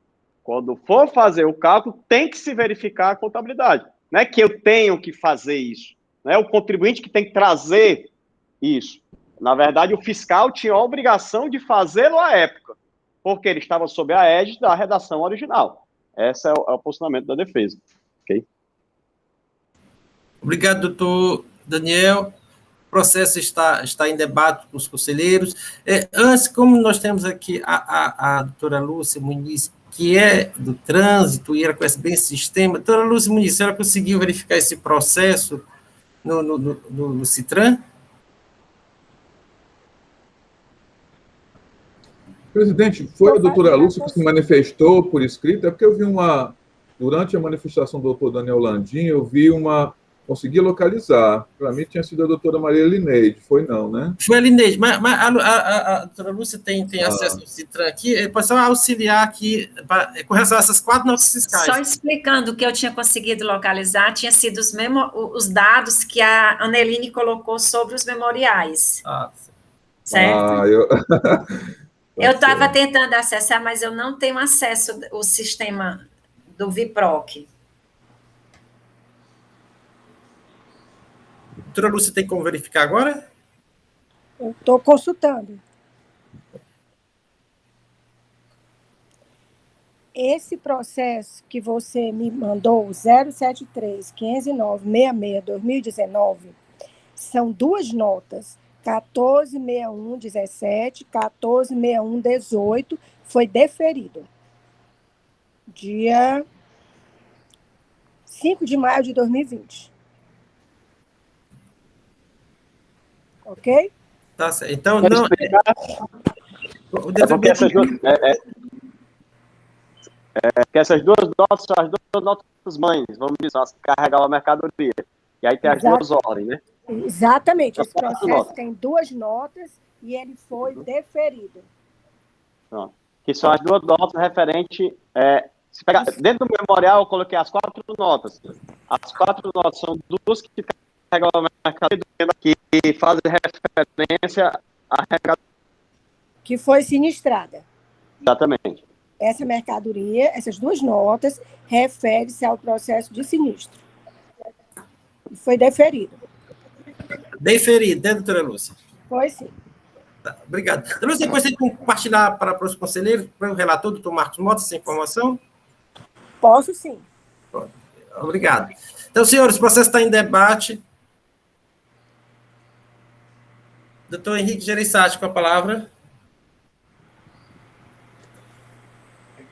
Quando for fazer o cálculo, tem que se verificar a contabilidade. Não é que eu tenho que fazer isso, não é o contribuinte que tem que trazer isso. Na verdade, o fiscal tinha a obrigação de fazê-lo à época, porque ele estava sob a égide da redação original. Esse é o posicionamento da defesa. Ok? Obrigado, doutor Daniel. O processo está em debate com os conselheiros. Antes, como nós temos aqui a doutora Lúcia Muniz, que é do trânsito, e ela conhece bem esse sistema. Doutora Lúcia Muniz, ela conseguiu verificar esse processo no CITRAN? Presidente, foi a doutora Lúcia que se manifestou por escrito? É porque eu vi durante a manifestação do doutor Daniel Landim, consegui localizar. Para mim tinha sido a doutora Maria Lineide, foi não, né? Foi a Lineide, mas a doutora Lúcia tem acesso ao CITRAN aqui, ele pode só auxiliar aqui com relação a essas 4 notas fiscais. Só explicando o que eu tinha conseguido localizar, tinha sido os dados que a Aneline colocou sobre os memoriais. Certo? Eu estava tentando acessar, mas eu não tenho acesso ao sistema do VIPROC. Doutora Lúcia, tem como verificar agora? Eu estou consultando. Esse processo que você me mandou, 073-509-66-2019, são 2 notas, 146117, 146118, foi deferido. Dia 5 de maio de 2020. Ok? Tá certo. Então, não... essas duas notas são as 2 notas mães, vamos dizer, as que carregavam a mercadoria. E aí tem as 2 ordens, né? Exatamente. Esse processo tem 2 notas e ele foi deferido. Pronto. Que são as 2 notas referentes... se pegar, dentro do memorial, eu coloquei as 4 notas. As 4 notas são 2 que carregam a mercadoria que fazem referência à mercadoria. Que foi sinistrada. Exatamente. Essa mercadoria, essas 2 notas, refere-se ao processo de sinistro. Foi deferido. Deferido, né, doutora Lúcia? Foi sim. Tá, obrigado. Doutora Lúcia, depois você compartilhar para os conselheiros, para o relator, doutor Marcos Mota, essa informação? Posso sim. Obrigado. Então, senhores, o processo está em debate. Doutor Henrique Gereissati, com a palavra.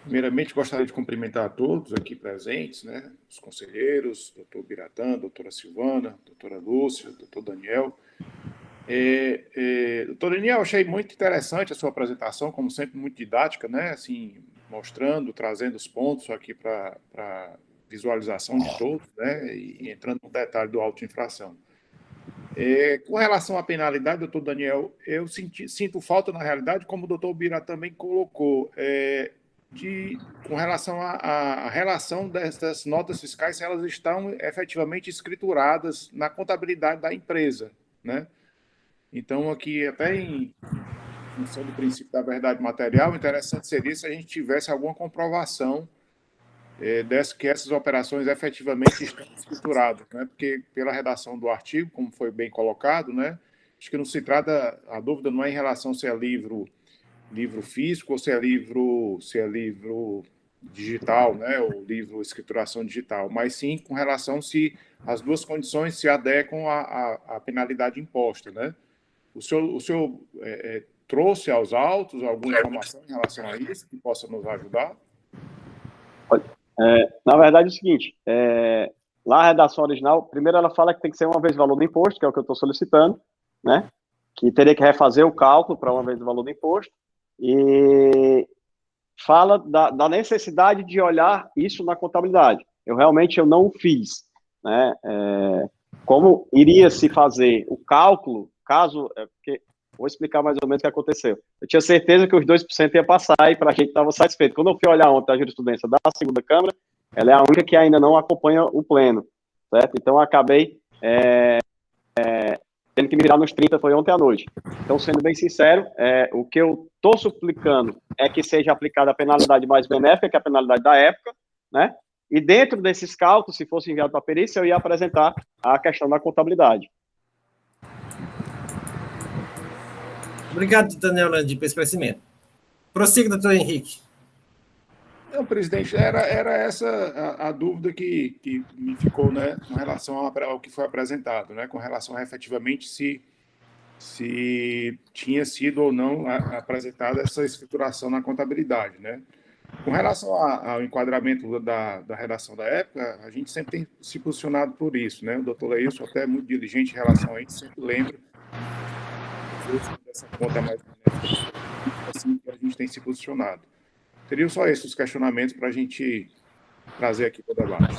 Primeiramente, gostaria de cumprimentar a todos aqui presentes, né? Os conselheiros, doutor Biratã, doutora Silvana, doutora Lúcia, doutor Daniel. Doutor Daniel, achei muito interessante a sua apresentação, como sempre, muito didática, né? Assim, mostrando, trazendo os pontos aqui para visualização de todos, né? E entrando no detalhe do auto-infração. Com relação à penalidade, doutor Daniel, eu sinto falta, na realidade, como o doutor Bira também colocou, com relação à relação dessas notas fiscais, se elas estão efetivamente escrituradas na contabilidade da empresa, né? Então, aqui, até em função do princípio da verdade material, interessante seria se a gente tivesse alguma comprovação que essas operações efetivamente estão escrituradas, né? Porque pela redação do artigo, como foi bem colocado, né? Acho que não se trata, a dúvida não é em relação se é livro físico ou se é livro digital, né? Ou livro escrituração digital, mas sim com relação se as duas condições se adequam à penalidade imposta, né? O senhor trouxe aos autos alguma informação em relação a isso que possa nos ajudar? Na verdade, é o seguinte, lá a redação original, primeiro ela fala que tem que ser uma vez o valor do imposto, que é o que eu estou solicitando, né? Que teria que refazer o cálculo para uma vez o valor do imposto, e fala da necessidade de olhar isso na contabilidade. Eu realmente não fiz, né? Como iria se fazer o cálculo, caso... porque vou explicar mais ou menos o que aconteceu. Eu tinha certeza que os 2% ia passar e para a gente estava satisfeito. Quando eu fui olhar ontem a jurisprudência da segunda Câmara, ela é a única que ainda não acompanha o pleno, certo? Então, eu acabei tendo que me virar nos 30, foi ontem à noite. Então, sendo bem sincero, o que eu estou suplicando é que seja aplicada a penalidade mais benéfica, que é a penalidade da época, né? E dentro desses cálculos, se fosse enviado para a perícia, eu ia apresentar a questão da contabilidade. Obrigado, Daniel Landim, pelo esclarecimento. Prossiga, doutor Henrique. Não, presidente, era essa a dúvida que me ficou, né, com relação ao que foi apresentado, né, com relação a efetivamente se tinha sido ou não apresentada essa escrituração na contabilidade, né. Com relação ao enquadramento da redação da época, a gente sempre tem se posicionado por isso, né, o doutor Leilson até é muito diligente em relação a isso, sempre lembra dessa conta mais benéfica, assim que a gente tem se posicionado. Teriam só esses questionamentos para a gente trazer aqui para o debate.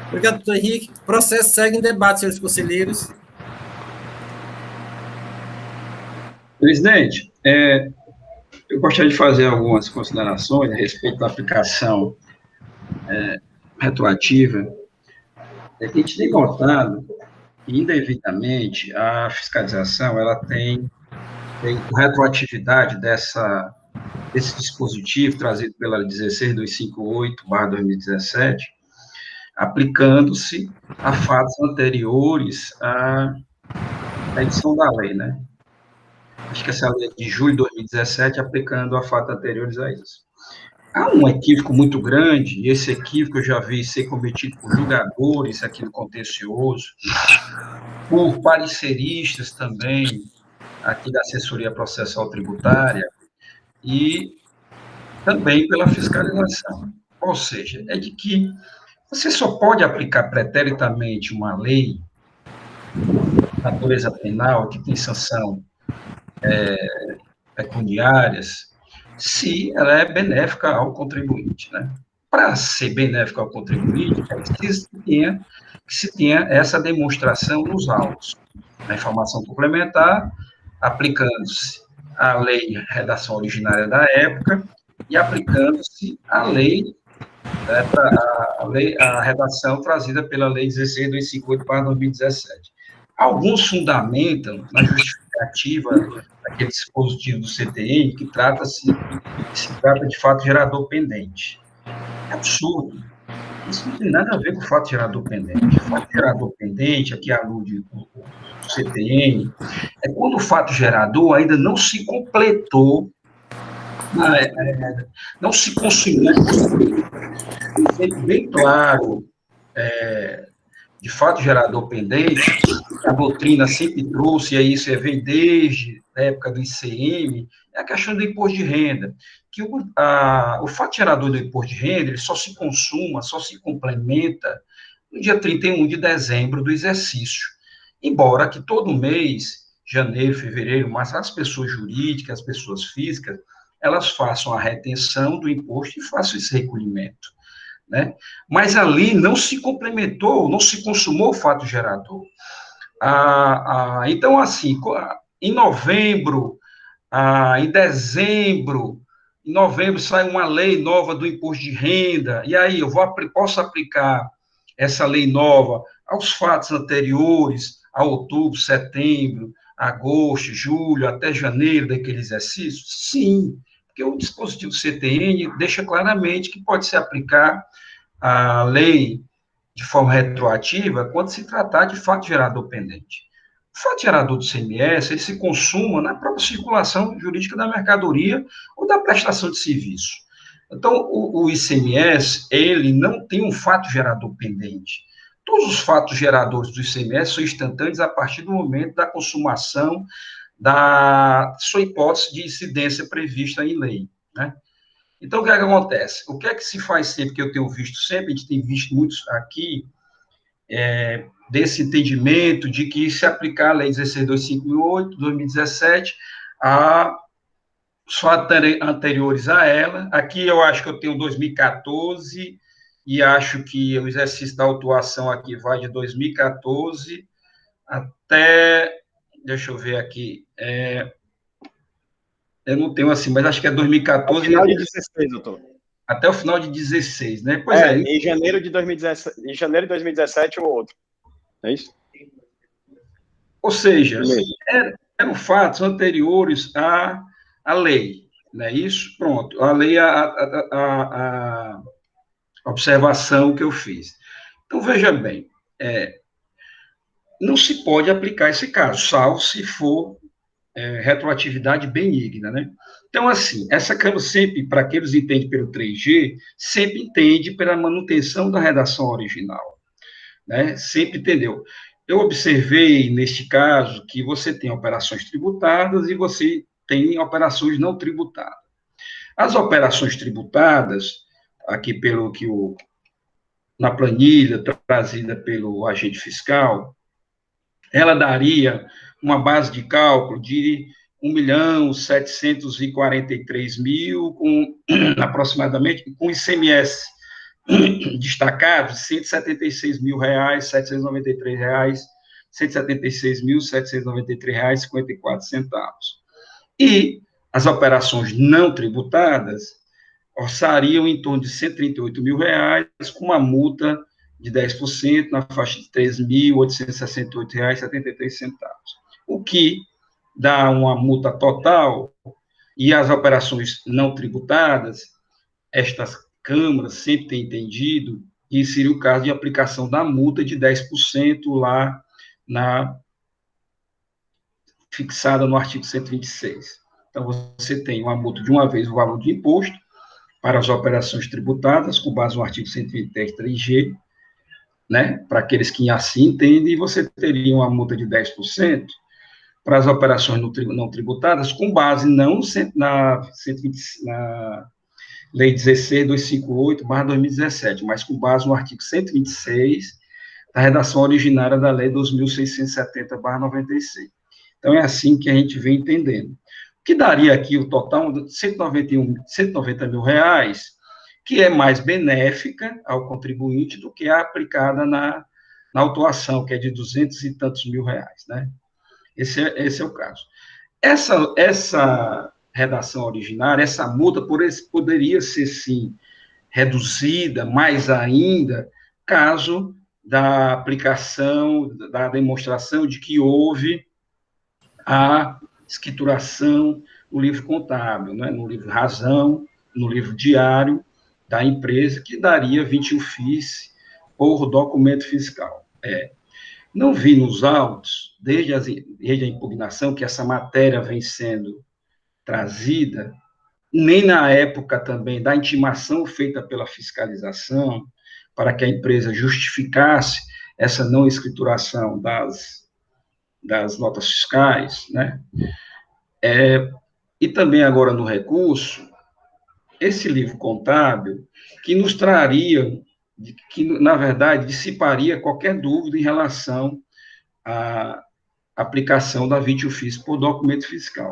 Obrigado, doutor Henrique. O processo segue em debate, senhores conselheiros. Presidente, eu gostaria de fazer algumas considerações a respeito da aplicação retroativa. A gente tem notado que, indevidamente, a fiscalização ela tem retroatividade desse dispositivo trazido pela Lei 16.258/2017, aplicando-se a fatos anteriores à edição da lei, né? Acho que essa lei é de julho de 2017, aplicando a fatos anteriores a isso. Há um equívoco muito grande, e esse equívoco eu já vi ser cometido por julgadores aqui no contencioso, por pareceristas também, aqui da assessoria processual tributária, e também pela fiscalização. Ou seja, é de que você só pode aplicar preteritamente uma lei de natureza penal, que tem sanção pecuniárias, se ela é benéfica ao contribuinte, né? Para ser benéfica ao contribuinte, é preciso que se tenha essa demonstração nos autos, na informação complementar, aplicando-se a lei redação originária da época e aplicando-se a lei, a redação trazida pela Lei 16.258/2017. Alguns fundamentam na justificativa daquele dispositivo do CTN que se trata de fato gerador pendente. É absurdo. Isso não tem nada a ver com o fato gerador pendente. O fato gerador pendente, aqui alude o CTN, é quando o fato gerador ainda não se completou, não se consumiu. Bem claro, de fato gerador pendente, a doutrina sempre trouxe, e aí isso vem desde época do ICM, é a questão do imposto de renda, que o fato gerador do imposto de renda, ele só se consuma, só se complementa no dia 31 de dezembro do exercício. Embora que todo mês, janeiro, fevereiro, março, as pessoas jurídicas, as pessoas físicas, elas façam a retenção do imposto e façam esse recolhimento, né? Mas ali não se complementou, não se consumou o fato gerador. Então, assim, em novembro, em dezembro, em novembro sai uma lei nova do imposto de renda, e aí eu posso aplicar essa lei nova aos fatos anteriores, a outubro, setembro, agosto, julho, até janeiro daquele exercício? Sim, porque o dispositivo CTN deixa claramente que pode se aplicar a lei de forma retroativa quando se tratar de fato gerador pendente. O fato gerador do CMS, ele se consuma na própria circulação jurídica da mercadoria ou da prestação de serviço. Então, o ICMS, ele não tem um fato gerador pendente. Todos os fatos geradores do ICMS são instantâneos a partir do momento da consumação da sua hipótese de incidência prevista em lei, né? Então, o que é que acontece? O que é que se faz sempre, que eu tenho visto sempre, a gente tem visto muitos aqui, desse entendimento de que se aplicar a Lei 16.258, 2017, a só anteriores a ela. Aqui eu acho que eu tenho 2014, e acho que o exercício da autuação aqui vai de 2014 até, deixa eu ver aqui, eu não tenho assim, mas acho que é 2014. Final de 16, doutor. Até o final de 16, né? Pois em janeiro de 2017 ou outro. É isso? Ou seja, eram fatos anteriores à lei, né? Isso, pronto. A lei, a observação que eu fiz. Então, veja bem, não se pode aplicar esse caso, salvo se for retroatividade benigna, né? Então, assim, essa Câmara sempre, para aqueles que entendem pelo 3G, sempre entende pela manutenção da redação original, né? Sempre entendeu. Eu observei, neste caso, que você tem operações tributadas e você tem operações não tributadas. As operações tributadas, aqui pelo que na planilha trazida pelo agente fiscal, ela daria uma base de cálculo de 1.743.000, com aproximadamente, com ICMS destacado, R$ 176.793, R$ 176.793,54. E as operações não tributadas orçariam em torno de R$ 138.000, com uma multa de 10%, na faixa de R$ 3.868,73, o que dá uma multa total, e as operações não tributadas, estas câmaras sempre têm entendido que seria o caso de aplicação da multa de 10% lá fixada no artigo 126. Então, você tem uma multa de uma vez o valor de imposto para as operações tributadas, com base no artigo 123, 3G, né, para aqueles que assim entendem, e você teria uma multa de 10% para as operações não tributadas, com base não na Lei 16.258/2017, mas com base no artigo 126 da redação originária da Lei 2.670/96. Então, é assim que a gente vem entendendo. O que daria aqui o total de 190 mil reais, que é mais benéfica ao contribuinte do que a aplicada na autuação, que é de 200 e tantos mil reais, né? Esse é o caso. Essa redação originária, essa multa poderia ser, sim, reduzida mais ainda, caso da aplicação, da demonstração de que houve a escrituração no livro contábil, né, no livro razão, no livro diário da empresa, que daria 21 FIIs por documento fiscal. Não vi nos autos, desde a impugnação, que essa matéria vem sendo trazida, nem na época também da intimação feita pela fiscalização, para que a empresa justificasse essa não escrituração das notas fiscais, né? E também agora no recurso, esse livro contábil, que nos traria, que na verdade dissiparia qualquer dúvida em relação à aplicação da vítio-físico por documento fiscal.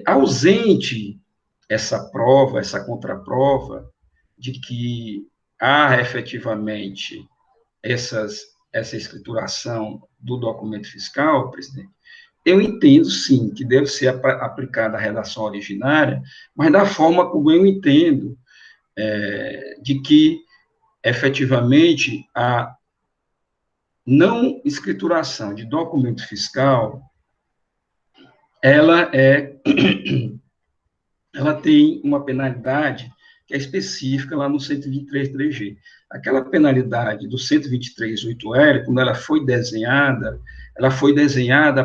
Ausente essa prova, essa contraprova, de que há efetivamente essa escrituração do documento fiscal, presidente, eu entendo, sim, que deve ser aplicada a redação originária, mas da forma como eu entendo, de que, efetivamente, a não escrituração de documento fiscal, ela tem uma penalidade que é específica lá no 123.3G. Aquela penalidade do 123.8L, quando ela foi desenhada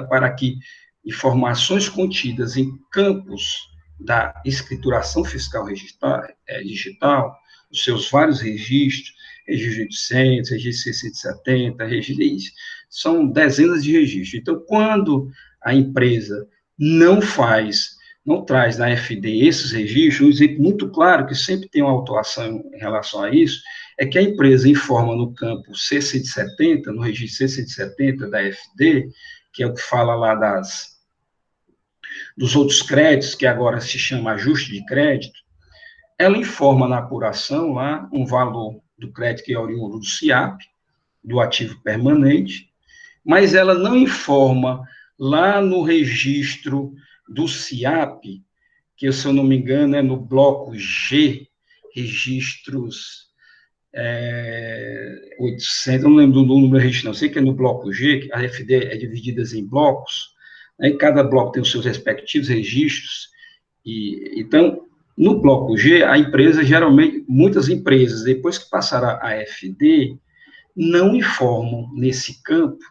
para que informações contidas em campos da escrituração fiscal digital, os seus vários registros, registro 800, registro 670, são dezenas de registros. Então, quando a empresa não traz na FD esses registros, um exemplo muito claro, que sempre tem uma autuação em relação a isso, é que a empresa informa no campo C170, no registro C170 da FD, que é o que fala lá dos outros créditos, que agora se chama ajuste de crédito, ela informa na apuração lá um valor do crédito que é oriundo do SIAP, do ativo permanente, mas ela não informa lá no registro do SIAP, que, se eu não me engano, é no bloco G, registros 800, eu não lembro do número de registro, não, sei que é no bloco G, que a FD é dividida em blocos, né, e cada bloco tem os seus respectivos registros, então, no bloco G, a empresa, geralmente, muitas empresas, depois que passaram a FD, não informam nesse campo,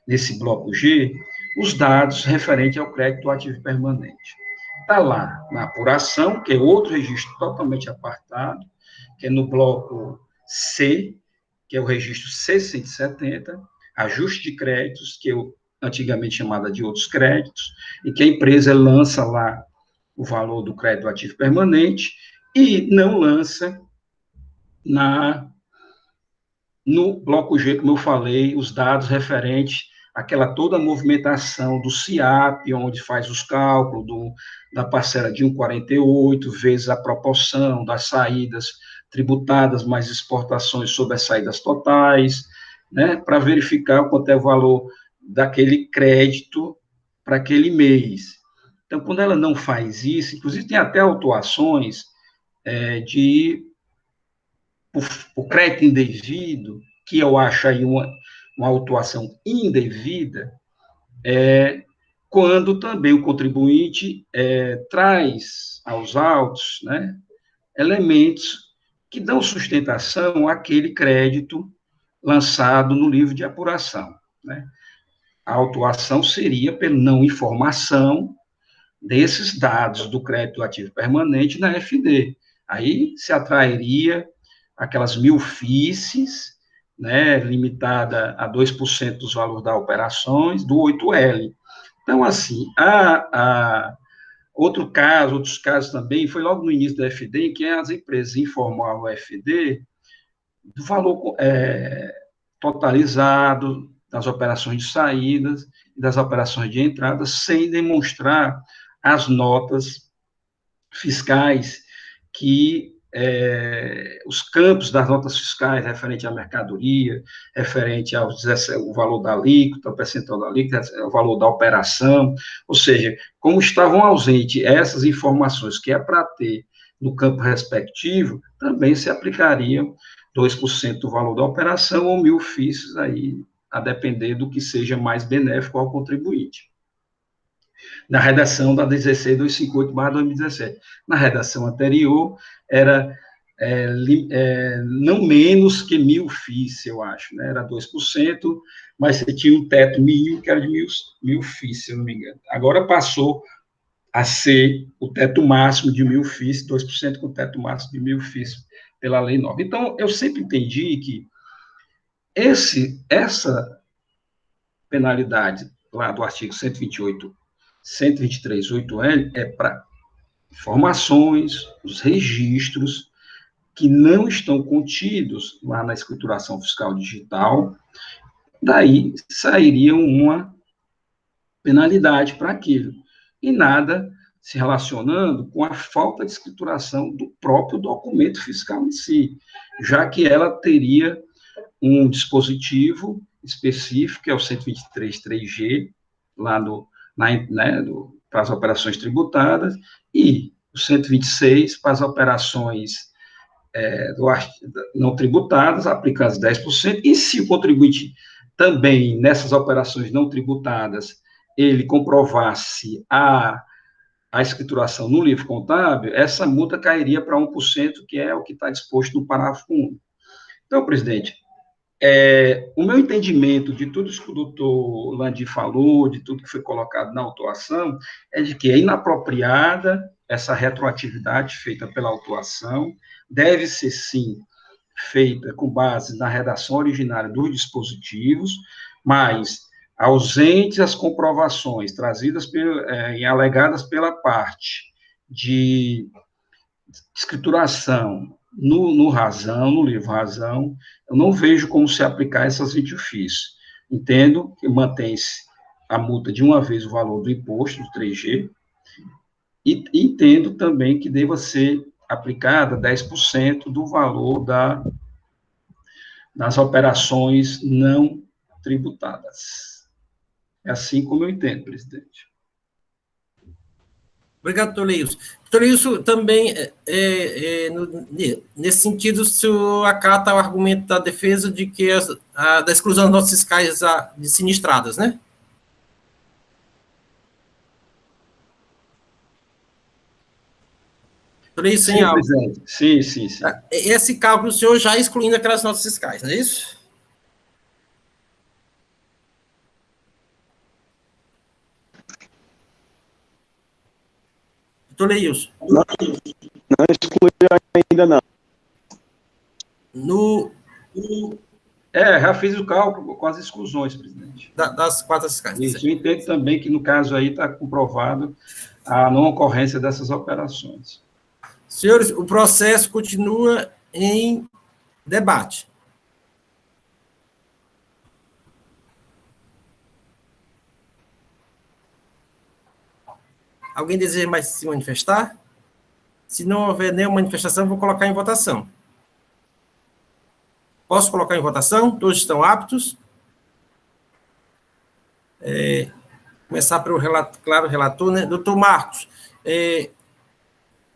nesse bloco G, os dados referentes ao crédito ativo permanente. Está lá na apuração, que é outro registro totalmente apartado, que é no bloco C, que é o registro C170, ajuste de créditos, que eu antigamente chamada de outros créditos, e que a empresa lança lá o valor do crédito ativo permanente e não lança no bloco G, como eu falei, os dados referentes àquela toda a movimentação do SIAP, onde faz os cálculos da parcela de 1,48, vezes a proporção das saídas tributadas mais exportações sobre as saídas totais, né, para verificar quanto é o valor daquele crédito para aquele mês. Então, quando ela não faz isso, inclusive tem até autuações por crédito indevido, que eu acho aí uma autuação indevida, quando também o contribuinte traz aos autos, né, elementos que dão sustentação àquele crédito lançado no livro de apuração, né? A autuação seria pela não informação desses dados do crédito ativo permanente na FD. Aí se atrairia aquelas 1.000 FICs, né, limitada a 2% dos valores das operações, do 8L. Então, assim, outros casos também, foi logo no início da FD, em que as empresas informavam a FD do valor totalizado das operações de saídas e das operações de entrada, sem demonstrar as notas fiscais que os campos das notas fiscais referente à mercadoria, referente ao valor da alíquota, o percentual da alíquota, o valor da operação, ou seja, como estavam ausentes essas informações que é para ter no campo respectivo, também se aplicariam 2% do valor da operação ou 1.000 FIIs, aí, a depender do que seja mais benéfico ao contribuinte. Na redação da 16.258/2017. Na redação anterior, era não menos que 1.000 FIIs, eu acho, né? Era 2%, mas você tinha um teto mínimo que era de 1.000 FIIs, se eu não me engano. Agora passou a ser o teto máximo de 1.000 FIIs, 2% com o teto máximo de 1.000 FIIs pela lei nova. Então, eu sempre entendi que essa penalidade lá do artigo 128 123.8L é para informações, os registros que não estão contidos lá na escrituração fiscal digital, daí sairia uma penalidade para aquilo, e nada se relacionando com a falta de escrituração do próprio documento fiscal em si, já que ela teria um dispositivo específico, que é o 123.3G, lá para as operações tributadas, e o 126 para as operações não tributadas, aplica as 10%, e se o contribuinte também, nessas operações não tributadas, ele comprovasse a escrituração no livro contábil, essa multa cairia para 1%, que é o que está disposto no parágrafo 1. Então, presidente, o meu entendimento de tudo isso que o doutor Landim falou, de tudo que foi colocado na autuação, é de que é inapropriada essa retroatividade feita pela autuação, deve ser, sim, feita com base na redação originária dos dispositivos, mas ausentes as comprovações trazidas e alegadas pela parte de escrituração no livro Razão, eu não vejo como se aplicar essas 20 ofícios. Entendo que mantém-se a multa de uma vez o valor do imposto, do 3G, e entendo também que deva ser aplicada 10% do valor das operações não tributadas. É assim como eu entendo, presidente. Obrigado, doutor Leilson. Doutor Leilson, também, nesse sentido, o senhor acata o argumento da defesa de que da exclusão das notas fiscais de sinistradas, né? Doutor Leilson, sim, presidente. Sim. Esse cálculo, o senhor já excluindo aquelas notas fiscais, não é isso? Doutor Leilson. Não exclui ainda, não. Já fiz o cálculo com as exclusões, presidente. Das 4 fiscais. Isso, eu entendo também que, no caso aí, está comprovado a não ocorrência dessas operações. Senhores, o processo continua em debate. Alguém deseja mais se manifestar? Se não houver nenhuma manifestação, vou colocar em votação. Posso colocar em votação? Todos estão aptos? Começar pelo relator, né? Doutor Marcos,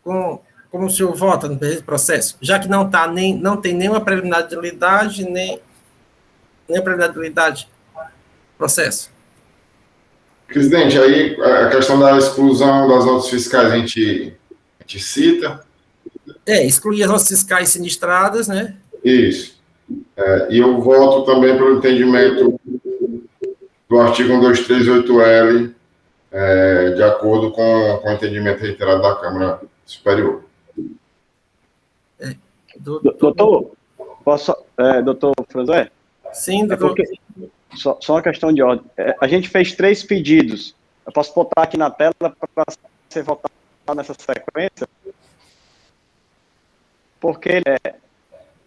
como o senhor vota no processo? Já que não tem nenhuma preliminaridade, nem preliminaridade processo. Presidente, aí a questão da exclusão das notas fiscais a gente cita. Excluir as notas fiscais sinistradas, né? Isso. E eu voto também pelo entendimento do artigo 1238L, de acordo com o entendimento reiterado da Câmara Superior. Doutor, doutor Franzé? Sim, doutor. Só uma questão de ordem. A gente fez 3 pedidos. Eu posso botar aqui na tela para ser votado nessa sequência? Porque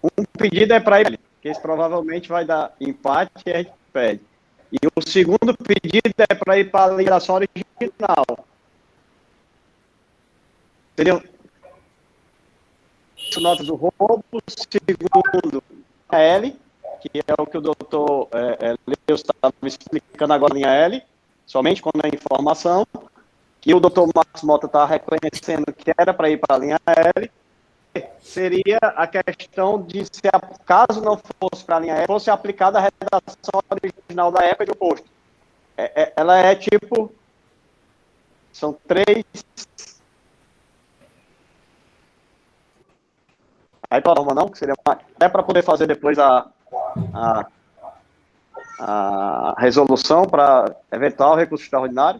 um pedido é para ele, que esse provavelmente vai dar empate e a gente pede. E o segundo pedido é para ir para a liquidação original. Seriam notas do roubo, segundo a L, que é o que o doutor Leus estava explicando agora, linha L, somente quando é informação, que o doutor Marcos Mota está reconhecendo que era para ir para a linha L, seria a questão de se, caso não fosse para a linha L, fosse aplicada a redação original da época de imposto. Ela é tipo, são 3... Aí para uma não, que seria mais, para poder fazer depois a resolução para eventual recurso extraordinário?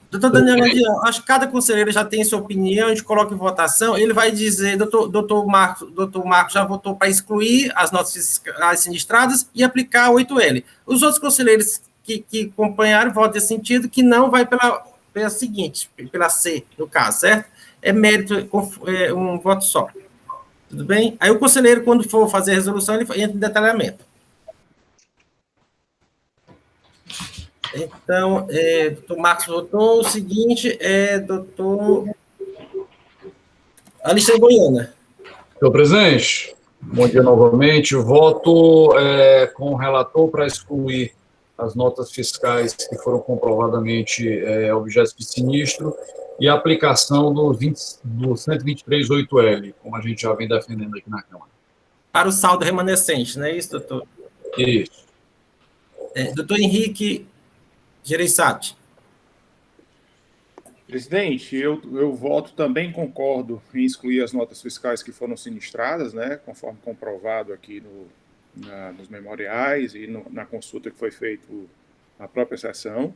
Doutor Daniel, acho que cada conselheiro já tem sua opinião, a gente coloca em votação, ele vai dizer, doutor Marcos já votou para excluir as notas fiscais sinistradas e aplicar a 8L. Os outros conselheiros que acompanharam, voto nesse sentido, que não vai pela seguinte, pela C, no caso, certo? É mérito, um voto só. Tudo bem? Aí o conselheiro, quando for fazer a resolução, ele entra em detalhamento. Então, doutor Marcos votou. O seguinte doutor Alexandre Goiânia. Senhor presidente, bom dia novamente. O voto é com o relator para excluir as notas fiscais que foram comprovadamente objetos de sinistro e a aplicação do 123.8L, como a gente já vem defendendo aqui na Câmara. Para o saldo remanescente, não é isso, doutor? Isso. Doutor Henrique Gereissati. Presidente, eu voto também, concordo em excluir as notas fiscais que foram sinistradas, né, conforme comprovado aqui nos memoriais e na consulta que foi feita na própria sessão,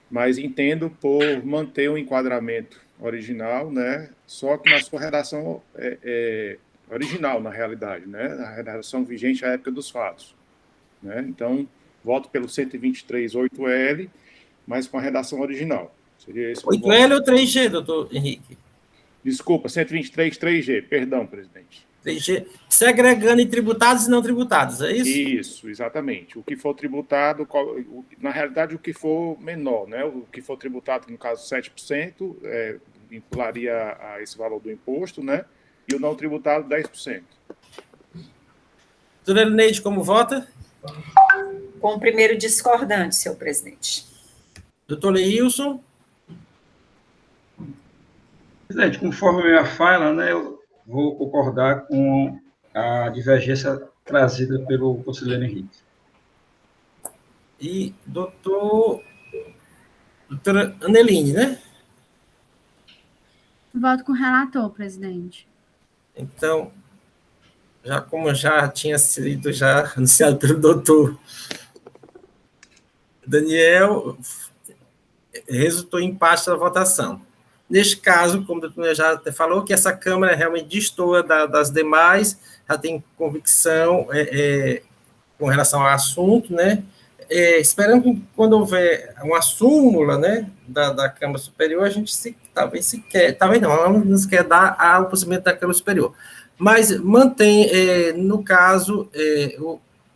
mas entendo por manter o enquadramento original, né, só que na sua redação original, na realidade, né, a redação vigente à época dos fatos, né, então voto pelo 123.8L, mas com a redação original. Seria esse 8L ou 3G, doutor Henrique? Desculpa, 123.3G, perdão, presidente. 3G, segregando em tributados e não tributados, é isso? Isso, exatamente. O que for tributado, na realidade, o que for menor, né? O que for tributado, no caso, 7%, vincularia a esse valor do imposto, né? E o não tributado, 10%. Doutora Elineide, como vota? Com o primeiro discordante, senhor presidente. Doutor Leilson? Presidente, conforme a minha fala, né, eu vou concordar com a divergência trazida pelo conselheiro Henrique. E doutora Aneline, né? Voto com o relator, presidente. Então, como já tinha sido anunciado pelo doutor Daniel, resultou em empate da votação. Neste caso, como o doutor já até falou, que essa Câmara realmente destoa das demais, já tem convicção com relação ao assunto, né? Esperando que quando houver uma súmula, né, da Câmara Superior, a gente talvez não nos quer dar ao procedimento da Câmara Superior. Mas mantém, no caso,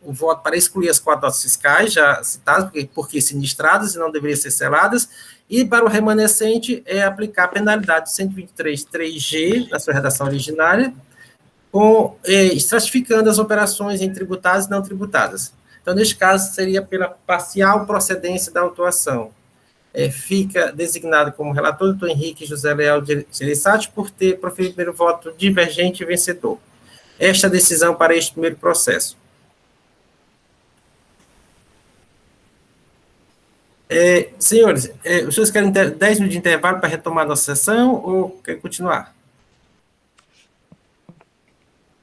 o voto para excluir as 4 notas fiscais, já citadas, porque sinistradas e não deveriam ser seladas, e para o remanescente aplicar a penalidade de 123.3G, na sua redação originária, estratificando as operações em tributadas e não tributadas. Então, neste caso, seria pela parcial procedência da autuação. Fica designado como relator o doutor Henrique José Leal Gereissati por ter proferido o primeiro voto divergente e vencedor. Esta decisão para este primeiro processo. Senhores, os senhores querem 10 minutos de intervalo para retomar a nossa sessão ou querem continuar?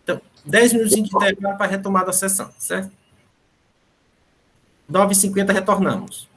Então, 10 minutos de intervalo para retomar a sessão, certo? 9h50 retornamos.